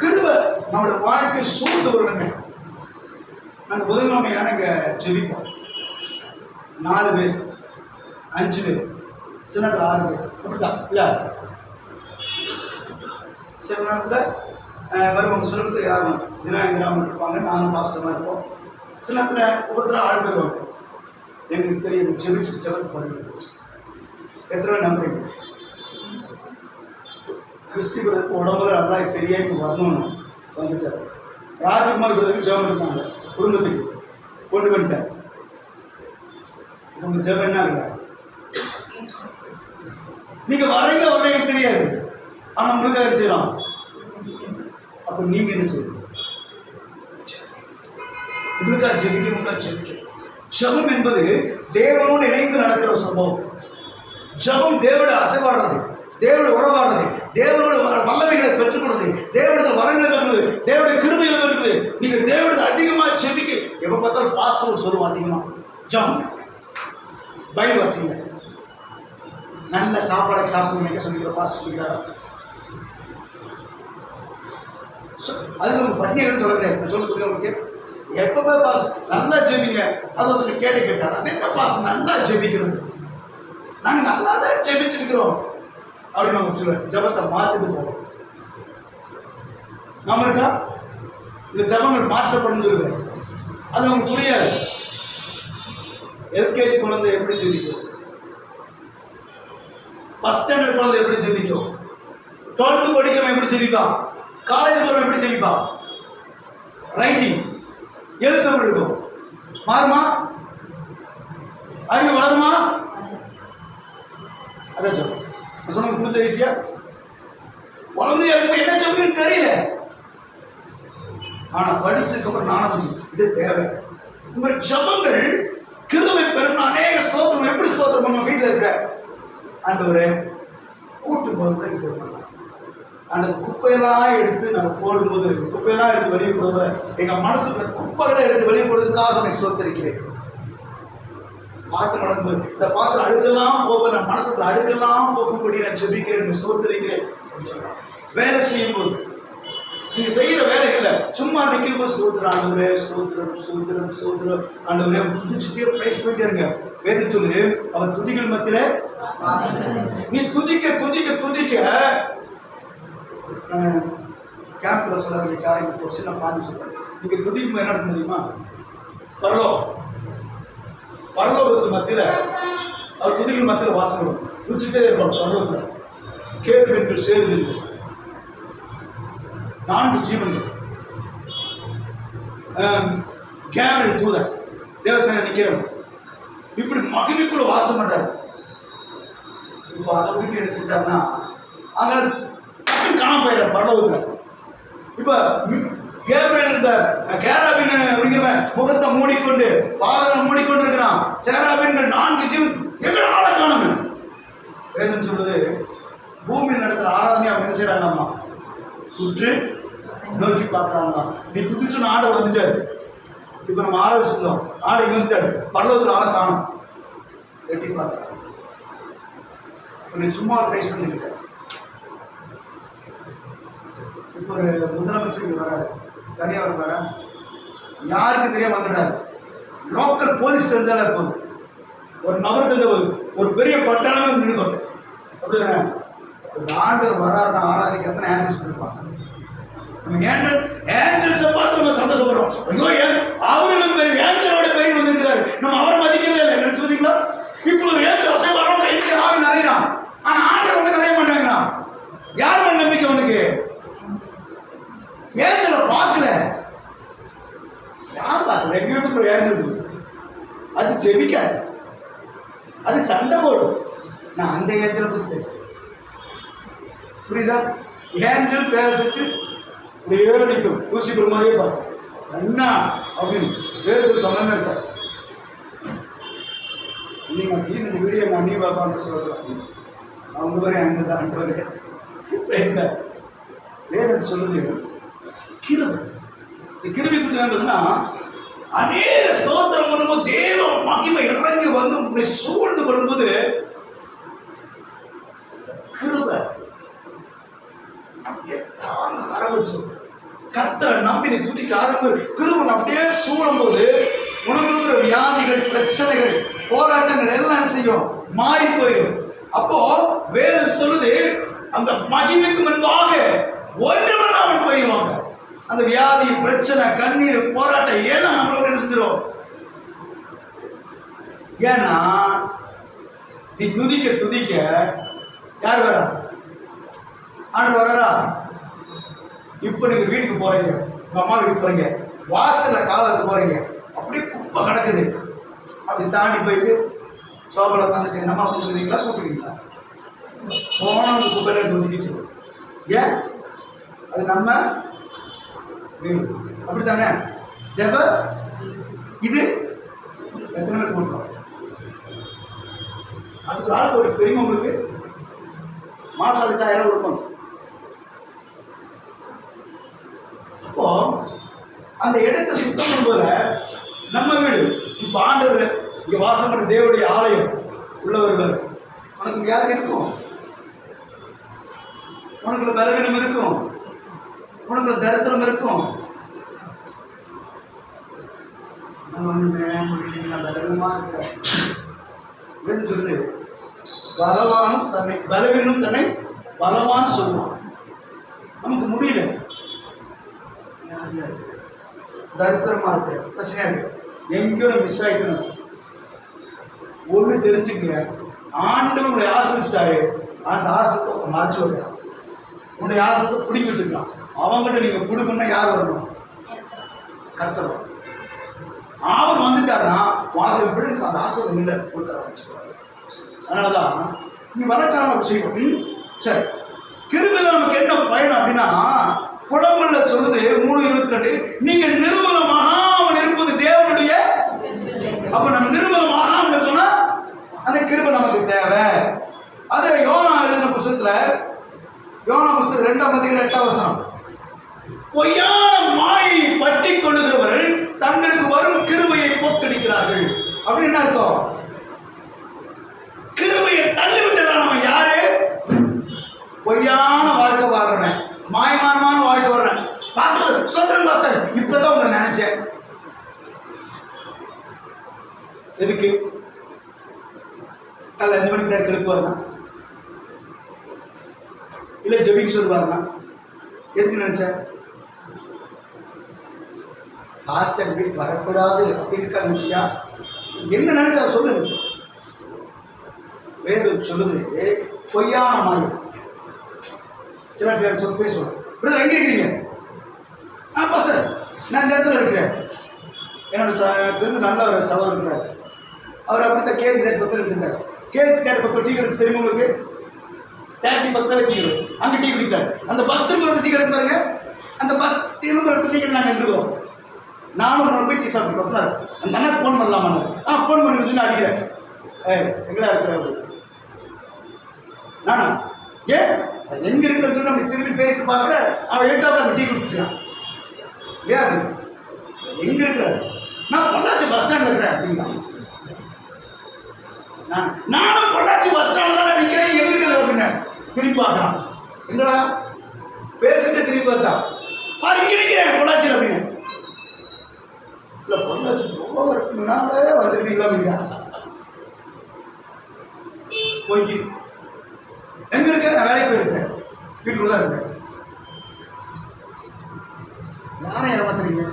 கிருபை நம்மளுடைய வாழ்க்கை சூழ்ந்து வருங்க. நாங்கள் புதன்கிழமையான இங்க ஜெபிப்போம். 4 பேர் 5 பேர், சில நேரத்தில் 6 பேர், அப்படிதான் இல்ல? சில நேரத்தில் வருவாங்க. சில நேரத்தில் யாரும் தினாயிரம் இருப்பாங்க, நானும் பாஸ்டமாக இருப்போம். சில நேரத்தில் ஒருத்தர் 6 பேர் வருவோம். எங்களுக்கு தெரியும் ஜெபிச்சு ஜெபத்து பண்ணி எத்தனை நம்புறீங்க? கிறிஸ்துவருக்கு உடம்புல நல்லா சரியாகி வரணும்னு வந்துட்டார். ராஜகுமார் விதத்துக்கு ஜெபம் இருக்காங்க, குடும்பத்துக்கு கொண்டு வந்துட்டார். உங்க ஜெபம் என்ன இல்லை? நீங்க வரீங்க தெரியாது, ஆனா உங்களுக்கு அதை செய்யலாம். அப்ப நீங்க என்ன செய்யணும்? உங்களுக்கா ஜெபிக்க. ஜெபம் என்பது தேவனோடு இணைந்து நடக்கிற சம்பவம். ஜெபம் தேவனோட அசைவாடுறது, தேவனோட உறவாடுறது, தேவனோட வல்லமைகளை பெற்றுக்கொள்வது, தேவனோட வரங்களை இருக்குது, தேவனுடைய கிருபைகள் இருக்குது. நீங்க தேவனோட அதிகமா செபிக்க. எப்ப பார்த்தாலும் பாஸ்டர் சொல்லுவோம் அதிகமா ஜெபம், பைபிள் வாசிங்க, நல்ல சாப்பாடு சாப்பிடுங்க சொல்லிக்கிற பாஸ்டர் சொல்லிக்கிறாரா? அதுக்கு நம்ம பட்டினியை சொல்ல முடியாது. சொல்லக்கூடிய உங்களுக்கு எப்போ பாஸ் நல்லா ஜெபிங்க. அது ஒருத்தர் கேட்டார், அது என்ன பாஸ் நல்லா ஜெபிக்கிறது? நாங்கள் நல்லா தான் ஜெபிச்சிருக்கிறோம். அப்படின்னு நம்ம சொல்லுவேன். ஜபத்தை மாத்திட்டு போவோம். நாம இருக்கா இந்த ஜபங்கள் மாற்றப்படும் சொல்லுவேன். அது நமக்கு புரியாது. எல்கேஜி குழந்தை எப்படி சிந்திக்கும், ஃபர்ஸ்ட் ஸ்டாண்டர்ட் குழந்தை எப்படி சிந்திக்கும், 12th படிக்கிறவன் எப்படி சிந்திப்பான், காலேஜ் போறவன் எப்படி சிந்திப்பான், ரைட்டிங் எழுத்து எப்படி இருக்கும், மாறுமா, அறிவு வளருமா? அதான் சொல்ல சொன்ன புரிஞ்ச ஈஸியா. குழந்தைய என்ன சொல்லுன்னு தெரியல, ஆனா படிச்சதுக்கு அப்புறம் நானும் இது தேவை. உங்கள் ஜபங்கள் கிருபை பெறும். அநேக ஸ்தோத்திரம் எப்படி ஸ்தோத்திரம் பண்ணுவோம்? வீட்டில் இருக்கிற ஆண்டவரே கூட்டு போகிறது அந்த குப்பையெல்லாம் எடுத்து நம்ம போடும்போது, குப்பையெல்லாம் எடுத்து வெளியே போடும்போது எங்க மனசுல குப்பைகளை எடுத்து வெளியே போடுறதுக்காக நான் ஸ்தோத்திரிக்கிறேன். பாத்திரம் நடக்கும்போது இந்த பாத்திரம் அழுக்கெல்லாம் போக நான் மனசுல அழுக்கெல்லாம் போகும்படி நான் ஜெபிக்கிறேன், ஸ்தோத்திரிக்கிறேன். வேலை செய்யும் போது நீங்க செய்யற வேலை இல்லை, சும்மா நிற்கும் போது ஸ்தோத்திரம் ஆண்டவரே, ஸ்தோத்திரம் ஸ்தோத்திரம் ஸ்தோத்திரம் ஆண்டவரே துதிச்சுட்டே பிரைஸ் போயிட்டே இருங்க. வேதம் சொல்லுது அவர் துதிகள் மத்தியில நீ துதிக்க துதிக்க துதிக்க. கேம்ப்ல சொல்ல வேண்டிய காரியம் ஒரு சின்ன பாதி சொல்றேன். நீங்க துதிக்கும் என்ன நடக்கும் தெரியுமா? பரலோகத்து மத்தியில அவர் துதிகள் மத்தியில வாசம் துதிச்சுட்டே இருப்பாங்க. பரலோகத்துல கேள்விகள் சேருது 4 ஜீவன்கள், கேமரல் தூதன் தேவசேனை நிக்கிறவன் இப்படி மகிமைக்குள்ள வாசம் பண்றாரு. இப்போ அதை விட்டு என்ன செஞ்சாருன்னா அங்க காணாம போயிடுற பரலோகத்துல. இப்ப கேப்ரியல் இந்த கேராபின் அப்படிங்கிறவன் முகத்தை மூடிக்கொண்டு பாதங்களை மூடிக்கொண்டு இருக்கிறான். சேராபின்கள் 4 ஜீவன் எங்க ஆளை காணும். வேதம் சொல்றது பூமியில் நடத்துற ஆராதனை அவங்க என்ன செய்யறாங்கம்மா சுற்று நோக்கி பார்க்கறாங்க. நீ துதிச்சுன்னு ஆடை வந்துட்டாரு. இப்ப நம்ம ஆராய்ச்சி சொல்லுவோம், ஆடை வந்துட்டாரு, பரலோகத்தில் ஆளை காணும். எட்டி பார்க்கறாங்க. நீ சும்மா பேச பண்ணிருக்க. இப்போ ஒரு முதலமைச்சருக்கு வராது, தனியார் வர யாருக்கு தெரியாம வந்துடாரு. லோக்கல் போலீஸ் தெரிஞ்சாலே போதும், ஒரு நபர் தெரிஞ்ச ஒரு பெரிய பட்டாளமே நினைக்கும். அப்படிதானே? ஆண்டவர் வராருன்னா ஆராதிக்க எத்தனை ஆன்சர்ஸ் கொடுப்பாங்க. நம்ம ஏஞ்சல்ஸை பார்த்து நம்ம சந்தோஷப்படுறோம். ஐயோ அவர்களும் ஏஞ்சலோட பெயர் வந்திருக்கிறாரு, நம்ம அவரை மதிக்கிறதே இல்லை. என்ன சொல்றீங்களா? இப்பொழுது ஏஞ்சல் அசைவாரம் கைக்கு ஆவி நிறையலாம், ஆனா ஆண்டவர் வந்து நிறைய மாட்டாங்களா? யார் மேல நம்பிக்கை உனக்கு? ஏஞ்சலை பார்க்கல, யார் பார்க்கல? எங்க வீட்டுக்குள்ள ஏஞ்சல் அது ஜெபிக்காது, அது சண்டை போடும். நான் அந்த ஏஞ்சலை பத்தி பேசுறேன், புரியுதா? ஏஞ்சல் பேசிட்டு அப்படியே நிற்கும், ஊசி பெருமாதிரியே பார்க்கும். என்ன அப்படின்னு வேறு சொன்னமே இருக்காது. நீங்க இந்த வீடியோ நான் நீ பார்ப்பான்னு சொல்லலாம். அவங்க வரை அங்கே தான் பேசுற வேறு சொல்லுது கிருபை. இந்த கிருபை குறித்து என்னன்னா அநேக ஸ்தோத்திரம் பண்ணும்போது தேவ மகிமை இறங்கி வந்து சூழ்ந்து கொள்ளும்போது கிருபை அப்படியே தாங்க ஆரம்பிச்சு கர்த்தரை நம்பி நீ துதிக்க ஆரம்பி கிருபை அப்படியே சூழும் போது உனக்கு இருக்கிற வியாதிகள், பிரச்சனைகள், போராட்டங்கள் எல்லாம் செய்யும், மாறி போயிடும். அப்போ வேதம் சொல்லுது அந்த மகிமைக்கு முன்பாக ஒன்றுமல்லாமல் போயிடுவாங்க. அந்த வியாதி, பிரச்சனை, கண்ணீர், போராட்டம் எல்லாம் நம்மளோட என்ன செஞ்சிடும்? ஏன்னா நீ துதிக்க துதிக்க யார் வரா? ஆண்டு வராரா? இப்ப நீங்க வீட்டுக்கு போறீங்க, உங்க அம்மா வீட்டுக்கு போறீங்க, வாசல்ல காலத்துக்கு போறீங்க, அப்படியே குப்பை கிடக்குது. அப்படி தாண்டி போயிட்டு சோபல உட்காந்துட்டு நம்ம அப்படின்னு சொல்லுவீங்களா, கூப்பிடுவீங்களா? போன அந்த குப்பையில எடுத்து ஒதுக்கிச்சு. ஏன்? அது நம்ம வீடு. அப்படித்தானே? ஜெப இது எத்தனை பேர் கூட்டம்? அதுக்கு ஒரு ஆள் போட்டு தெரியுமா உங்களுக்கு? மாசம் அதுக்கு 1000 கொடுப்பாங்க. அப்போ அந்த இடத்தை சுத்தம் பண்ணும்போது நம்ம வீடு இப்ப ஆண்டவர் இங்க வாசம் பண்ண தேவனுடைய ஆலயம் உள்ளவர்கள் உனக்கு வியாதி இருக்கும், உனக்குள்ள பலவீனம் இருக்கும், உனக்குள்ள தரித்திரம் இருக்கும். பலவானும் தன்னை பலவீனம் தன்னை பலவான்னு சொல்லுவான். நமக்கு முடியல, தரித்திரமா இருக்கு, பிரச்சனையா இருக்கு, எங்கேயோ மிஸ் ஆயிக்கணும். ஒண்ணு தெரிஞ்சுக்க, ஆண்டவர் உங்களை ஆசிரிச்சிட்டாரு, அந்த ஆசிரியத்தை மறைச்சு வைக்கிறான். உங்களுடைய ஆசிரியத்தை பிடிக்க வச்சிருக்கான். அவங்ககிட்ட நீங்க கொடுக்கணும்னா யார் வரணும்? கர்த்தர். அவர் வந்துட்டாருன்னா வாசல் எப்படி அந்த ஆசிரியர் இல்லை கொடுக்க ஆரம்பிச்சுருவாரு. அதனாலதான் நீ வரக்கான செய்வோம். சரி, கிருபையில நமக்கு என்ன பயன் அப்படின்னா, புலம்பல்ல சொல்லுது 3:22, நீங்க நிர்மலமாகாமல் இருப்பது தேவனுடைய. அப்ப நம்ம நிர்மலமாகாமல் இருக்கோம்னா அந்த கிருபை நமக்கு தேவை. அது யோனா எழுதின புத்தகத்துல, யோனா புத்தகம் 2:8, பொய்யான மாயை பற்றி கொள்ளுகிறவர்கள் தங்களுக்கு வரும் கிருபையை போக்கடிக்கிறார்கள். அப்படின்னு என்ன அர்த்தம்? கிருபையை தள்ளிவிட்டுறான் நம்ம. யாரு? பொய்யான வாழ்க்கை வாழ்றேன், மாயமானமான வாழ்க்கை வாழ்றேன். பாஸ்டர் சோதரன் பாஸ்டர் இப்பதான் உங்களை நினைச்சேன். எதுக்கு காலைல 5 மணிக்கு நேரம் எழுப்புவாருனா, இல்லை ஜெபிக்க சொல்லுவாருனா, எதுக்கு நினைச்சேன்? பாஸ்டர் வீட்டுக்கு வரக்கூடாது அப்படின்னு நினைச்சியா? என்ன நினைச்சா சொல்லுங்க. வேறு சொல்லுங்க, பொய்யான மாயம். சில பேர் சொல்லி பேசுவாங்க, பிரதர் எங்கே இருக்கிறீங்க? பாஸ்டர் நான் இந்த இடத்துல இருக்கிறேன். என்னோட நல்ல ஒரு சகோதரர் இருக்கிறார். அவர் அப்படித்தான் கேள்வி தேர் பக்கம் இருந்தார். கேள்வி தேர் பக்கம் டீ கிடைச்சி தெரியுமா உங்களுக்கு? தேர்ட்டி பக்கத்தில் டீ, அங்கே டீ குடிக்கிறார். அந்த பஸ் திரும்ப டீ கிடைக்கு பாருங்க. அந்த பஸ் திரும்ப எடுத்து டீ கடை நாங்கள் எடுத்துக்கிறோம். நானும் போய் டீ சாப்பிட்டு பஸ்னார். அந்த அண்ணன் ஃபோன் பண்ணலாமான்னு, ஃபோன் பண்ணி அடிக்கிறேன். எங்கடா இருக்கிற நானா? ஏன் எங்க இருக்கிறது நம்ம திரும்பி பேசி பார்க்குற, அவன் எடுத்தாப்புல டீ குடிச்சுக்கிறான். ஏன் எங்க இருக்கிற? நான் பொள்ளாச்சி பஸ் ஸ்டாண்ட்ல இருக்கிறேன் அப்படின்னா. நானும் பொள்ளாச்சி பஸ் ஸ்டாண்ட்ல தான் நிற்கிறேன். எங்க இருக்கிறது அப்படின்னா திரும்பி பார்க்குறான். எங்கடா பேசிட்டு திரும்பி பார்த்தா இங்க நிற்கிறேன் பொள்ளாச்சியில் அப்படின்னு. இல்லை பொள்ளாச்சி போகிறதுனாலே வந்துருக்கீங்களா அப்படின்னா போய் எங்க இருக்க? நான் வேலைக்கு போயிருக்கேன், வீட்டுக்குள்ள தான் இருக்கேன். யாரை ஏமாத்துறீங்க?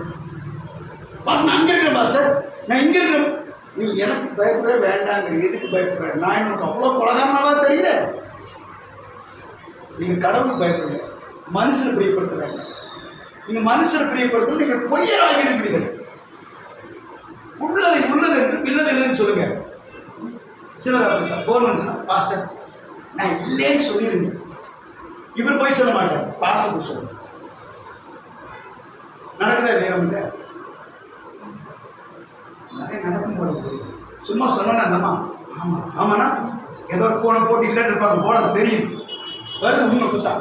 பாஸ் நான் அங்கே இருக்கிறேன் பாஸ்டர், நான் இங்கே இருக்கிறேன். நீ எனக்கு பயப்பட வேண்டாங்க. எதுக்கு பயப்படுற? நான் எனக்கு அவ்வளோ கொலகாரனாவா தெரிகிறேன். நீங்கள் கடவுளுக்கு பயப்படுங்க, மனுஷனை பிரியப்படுத்த வேண்டாம். நீங்கள் மனுஷனை பிரியப்படுத்த நீங்கள் பொய்யராக இருக்கிறீர்கள். உள்ளதை உள்ளது என்று இல்லது இல்லைன்னு சொல்லுங்க. சிலர் போன் வந்துச்சுன்னா, பாஸ்டர் நான் இல்லைன்னு சொல்லிடுங்க. இவர் போய் சொல்ல மாட்டார், பாஸ்டர் போய் சொல்லுங்க. நடக்குதா நேரம் இல்லை? நிறைய நடக்கும் போது சும்மா சொன்னா அந்தம்மா ஆமா ஆமாண்ணா ஏதோ போன போட்டு இல்லைன்னு இருப்பாங்க. போனது தெரியும், வருது உண்மை கொடுத்தா.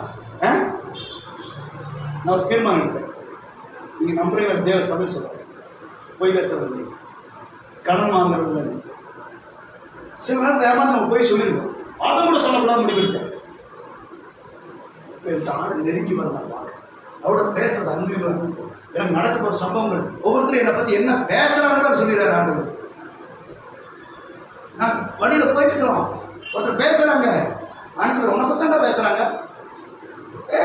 நான் ஒரு தீர்மானம் எடுப்பேன். நீங்கள் நம்புறீங்க தேவ சமையல் சொல்கிறேன், பொய் பேசுறது, கடன் வாங்குறது. சில நேரத்தில் ஏமாந்து நம்ம போய் சொல்லிடுவோம். அதை கூட சொல்லக்கூடாது முடிவெடுத்தேன். ஆண்டு நெருங்கி வரலாம், அவரோட பேசுறது அன்பு. எனக்கு நடக்க போகிற சம்பவங்கள் ஒவ்வொருத்தரும் என்னை பற்றி என்ன பேசுகிறாங்க சொல்லிடுறாரு ஆண்டு. நான் வழியில் போயிட்டு இருக்கிறோம், ஒருத்தர் பேசுகிறாங்க, அனுப்பிச்சு உன்னை பற்றி தான் பேசுகிறாங்க.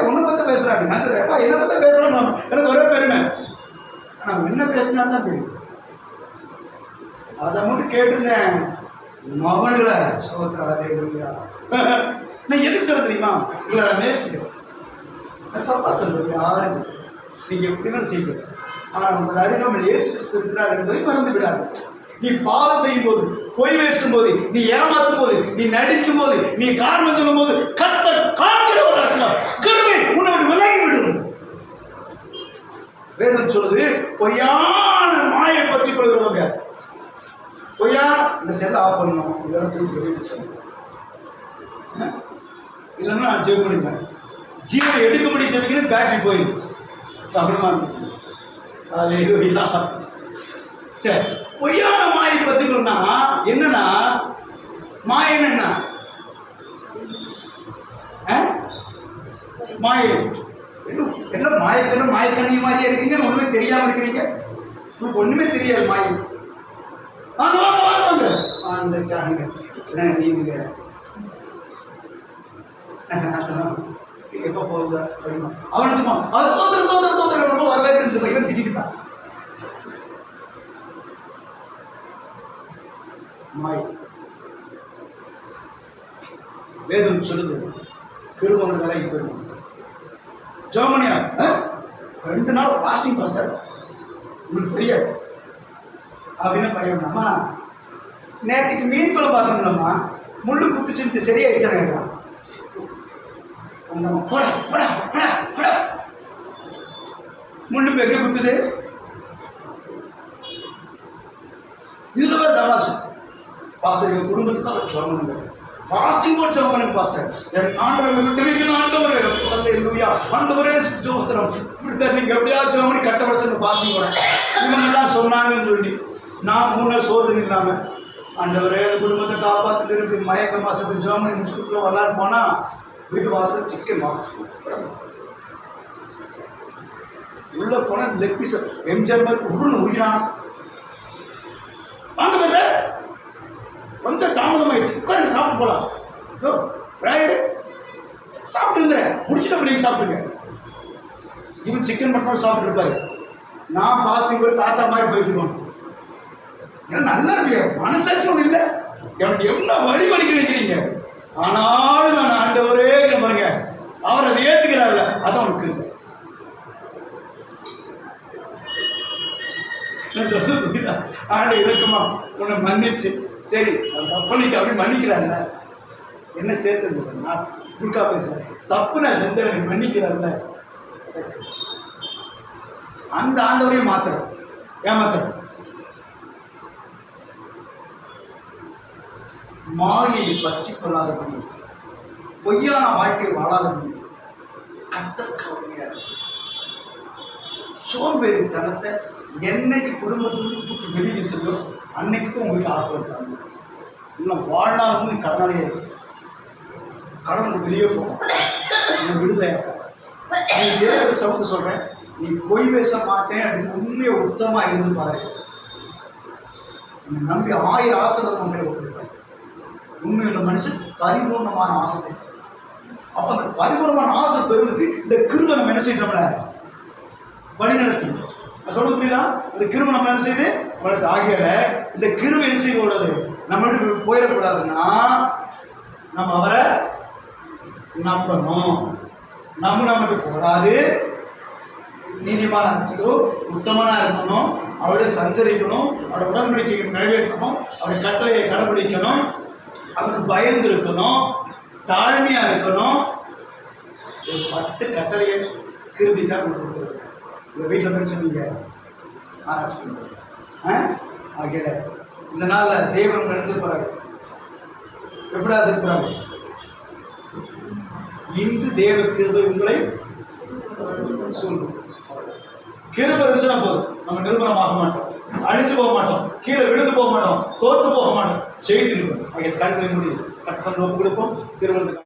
உன்னை பற்றி பேசுகிறாங்க. நான் சொல்கிறேன் என்னை பற்றி பேசுகிறாங்க. எனக்கு ஒரே பெருமை, நான் என்ன பேசினான்னு தான் தெரியும். அதை மட்டும் கேட்டிருந்தேன். மகன்களை சோதரா நான் எதுக்கு சொல்ல தெரியுமா? இல்லை நான் நேசிக்கிறேன். தப்பா சொல்றேன். யாருக்கு நீங்கள் எப்படின்னா செய்ய, ஆனால் உங்கள் அருகாமல் இயேசு கிறிஸ்து இருக்கிறார் என்பதை மறந்து விடாது. நீ பாவம் செய்யும் போது, பொய் பேசும் போது, நீ ஏமாத்தும் போது, நீ நடிக்கும் போது, நீ காரணம் சொல்லும் போது கர்த்தர் காண்கிற ஒரு அர்த்தம் கருவை உன்னை விலகி விடும். வேதம் சொல்லுது, பொய்யான மாயை பற்றி கொள்கிறவங்க பொய்யா இந்த செல்லை ஆஃப் பண்ணணும், இதெல்லாம் திருப்பி சொல்லணும். இல்லைன்னா நான் ஜெபம் பண்ணிப்பேன். ஜீவனை எடுக்கப்படி ஜெபிக்கணும், பேட்டரி போயிடும். அப்படிமா சரி, பொய்யான மாயை பற்றிக்கணும்னா என்னன்னா, மாய என்னன்னா மாயை என்ன? மாயக்கண்ணு மாயக்கண்ணி மாதிரியே இருக்கீங்க, ஒண்ணுமே தெரியாம இருக்கிறீங்க. உங்களுக்கு ஒண்ணுமே தெரியாது மாயை. வாங்க வாங்க வாங்க வாங்க வந்துட்டாங்க. நீங்க நான் சொன்னேன் எப்போ போகுது அப்படின்னா அவன் சும்மா அவர் சோதனை வரவேற்கிறது இவன் திட்டிட்டான். மாய் வேதம் சொல்லுது கிருபங்கள் வேலைக்கு போயிடும். ஜெர்மனியா 2 நாள் பாஸ்டிங் பாஸ்டர் உங்களுக்கு தெரியாது அப்படின்னு பையன். அம்மா நேற்றுக்கு மீன் குழம்பு பார்க்கணும்லம்மா முள்ளு குத்துச்சுன்னு சரியாயிடுச்சாங்க. அந்த போடா போடா போடா போடா முள்ளு எங்கே குத்துது? இதுதான் தமாசு. பாஸ்டர் எங்கள் குடும்பத்துக்கு அதை சொல்லணுங்க. பாஸ்டிங் போட்டு சொல்லுங்க பாஸ்டர். என் ஆண்டவரை விட்டுவிக்கணும் ஆண்டவரே அல்லேலூயா ஆண்டவரே ஸ்தோத்திரம். இப்படி நீங்கள் எப்படியாவது ஜெர்மனி கட்ட வச்சு பாஸ்டிங் போகிறேன் இவங்கெல்லாம் சொன்னாங்கன்னு சொல்லி நான் 3 சோதனை இல்லாமல் ஆண்டவரே அந்த குடும்பத்தை காப்பாற்றிட்டு இப்படி மயக்க மாசத்துக்கு ஜெர்மனி முஸ்கூட்டில் வரலான்னு போனால் வீட்டு வாசல் சிக்கன் வாசல் உள்ள போனால் லெக் பீஸ் எம்ஜிஆர் மாதிரி உருன்னு உயிரான வாங்க போத கொஞ்சம் தாமதமாயிடுச்சு உட்காந்து சாப்பிட்டு போகலாம். சாப்பிட்டு இருந்தேன் முடிச்சுட்டு நீங்கள் சாப்பிடுங்க. இவன் சிக்கன் மட்டும் சாப்பிட்டு இருப்பாரு. நான் பாஸ்டிங் போய் தாத்தா மாதிரி போயிட்டுருக்கோம். ஏன்னா நல்லா இருக்கு மனசாட்சி ஒன்று இல்லை. எனக்கு என்ன வழி வலிக்க நினைக்கிறீங்க. ஆனாலும் நான் ஆண்டவரே பாருங்க அவர் அதை ஏற்றுக்கிறார்ல அதான் அவனுக்கு ஆண்டு இருக்குமா உன்னை மன்னிச்சு சரி பண்ணிட்டு அப்படி மன்னிக்கிறார்ல என்ன சேர்த்து நான் குறுக்கா பேசுறேன் தப்பு நான் செஞ்சவனை மன்னிக்கிறார்ல அந்த ஆண்டவரையும் மாத்துறேன் ஏமாத்துறேன். மாயை பற்றி கொள்ளாத முடியும் பொய்யான வாழ்க்கை வாழாத முடியும் கத்தற்கவமையா சோம்பேறித்தனத்தை என்னைக்கு குடும்பத்துக்கு கூட்டு வெளியே செல்லும் அன்னைக்கு தான் உங்களுக்கு ஆசைப்பட்டாங்க. இன்னும் வாழ்நாளும் கடனாலே கடன் வெளியே போகும் விடுதலையாக்க நீ வேற சவுண்டு சொல்றேன். நீ பொய் பேச மாட்டேன் அப்படின்னு உண்மையை உத்தமா இருந்து பாரு. நம்பி 1000 ஆசைகள் நம்ம கொடுப்பேன். உண்மையுள்ள மனுஷன் பரிபூர்ணமான ஆசை. அப்ப அந்த பரிபூர்ணமான ஆசை பெறுவதற்கு இந்த கிருபை நம்ம என்ன செய்யறோம்ல வழி நடத்தி சொல்ல புரியுதா? இந்த கிருபை நம்ம என்ன செய்யுது நம்மளுக்கு ஆகியல இந்த கிருபை என்ன செய்யக்கூடாது நம்மளுக்கு போயிடக்கூடாதுன்னா நம்ம அவரை நம்பணும். நமக்கு போதாது நீதிமான இருக்கணும் உத்தமனா இருக்கணும் அவருடைய சஞ்சரிக்கணும் அவருடைய உடன்படிக்கையை நிறைவேற்றணும் அவருடைய கட்டளையை கடைபிடிக்கணும் அவருக்கு பயந்து இருக்கணும் தாழ்மையா இருக்கணும். ஒரு 10 கட்டளையை கிருபிக்காக கொடுத்துருக்கோம். உங்கள் வீட்டில் போய் சொன்னீங்க ஆராய்ச்சி பண்ணுறது ஆகிய இந்த நாளில் தேவன் நினைச்சிருப்பாரு எப்படி ஆசிருக்கிறாங்க. இன்று தேவ கிருபை உங்களை சொல்லும். கிருபை இருந்துச்சுன்னா போதும் நம்ம நிர்மலமாக மாட்டோம் அழிஞ்சு போக மாட்டோம் கீழே விழுந்து போக மாட்டோம் தோற்று போக மாட்டோம் செய்திருக்கோம். ஆகிய கண்களை முடியும் கட் சந்தோப்பு கொடுப்போம் திருவள்ளுவர்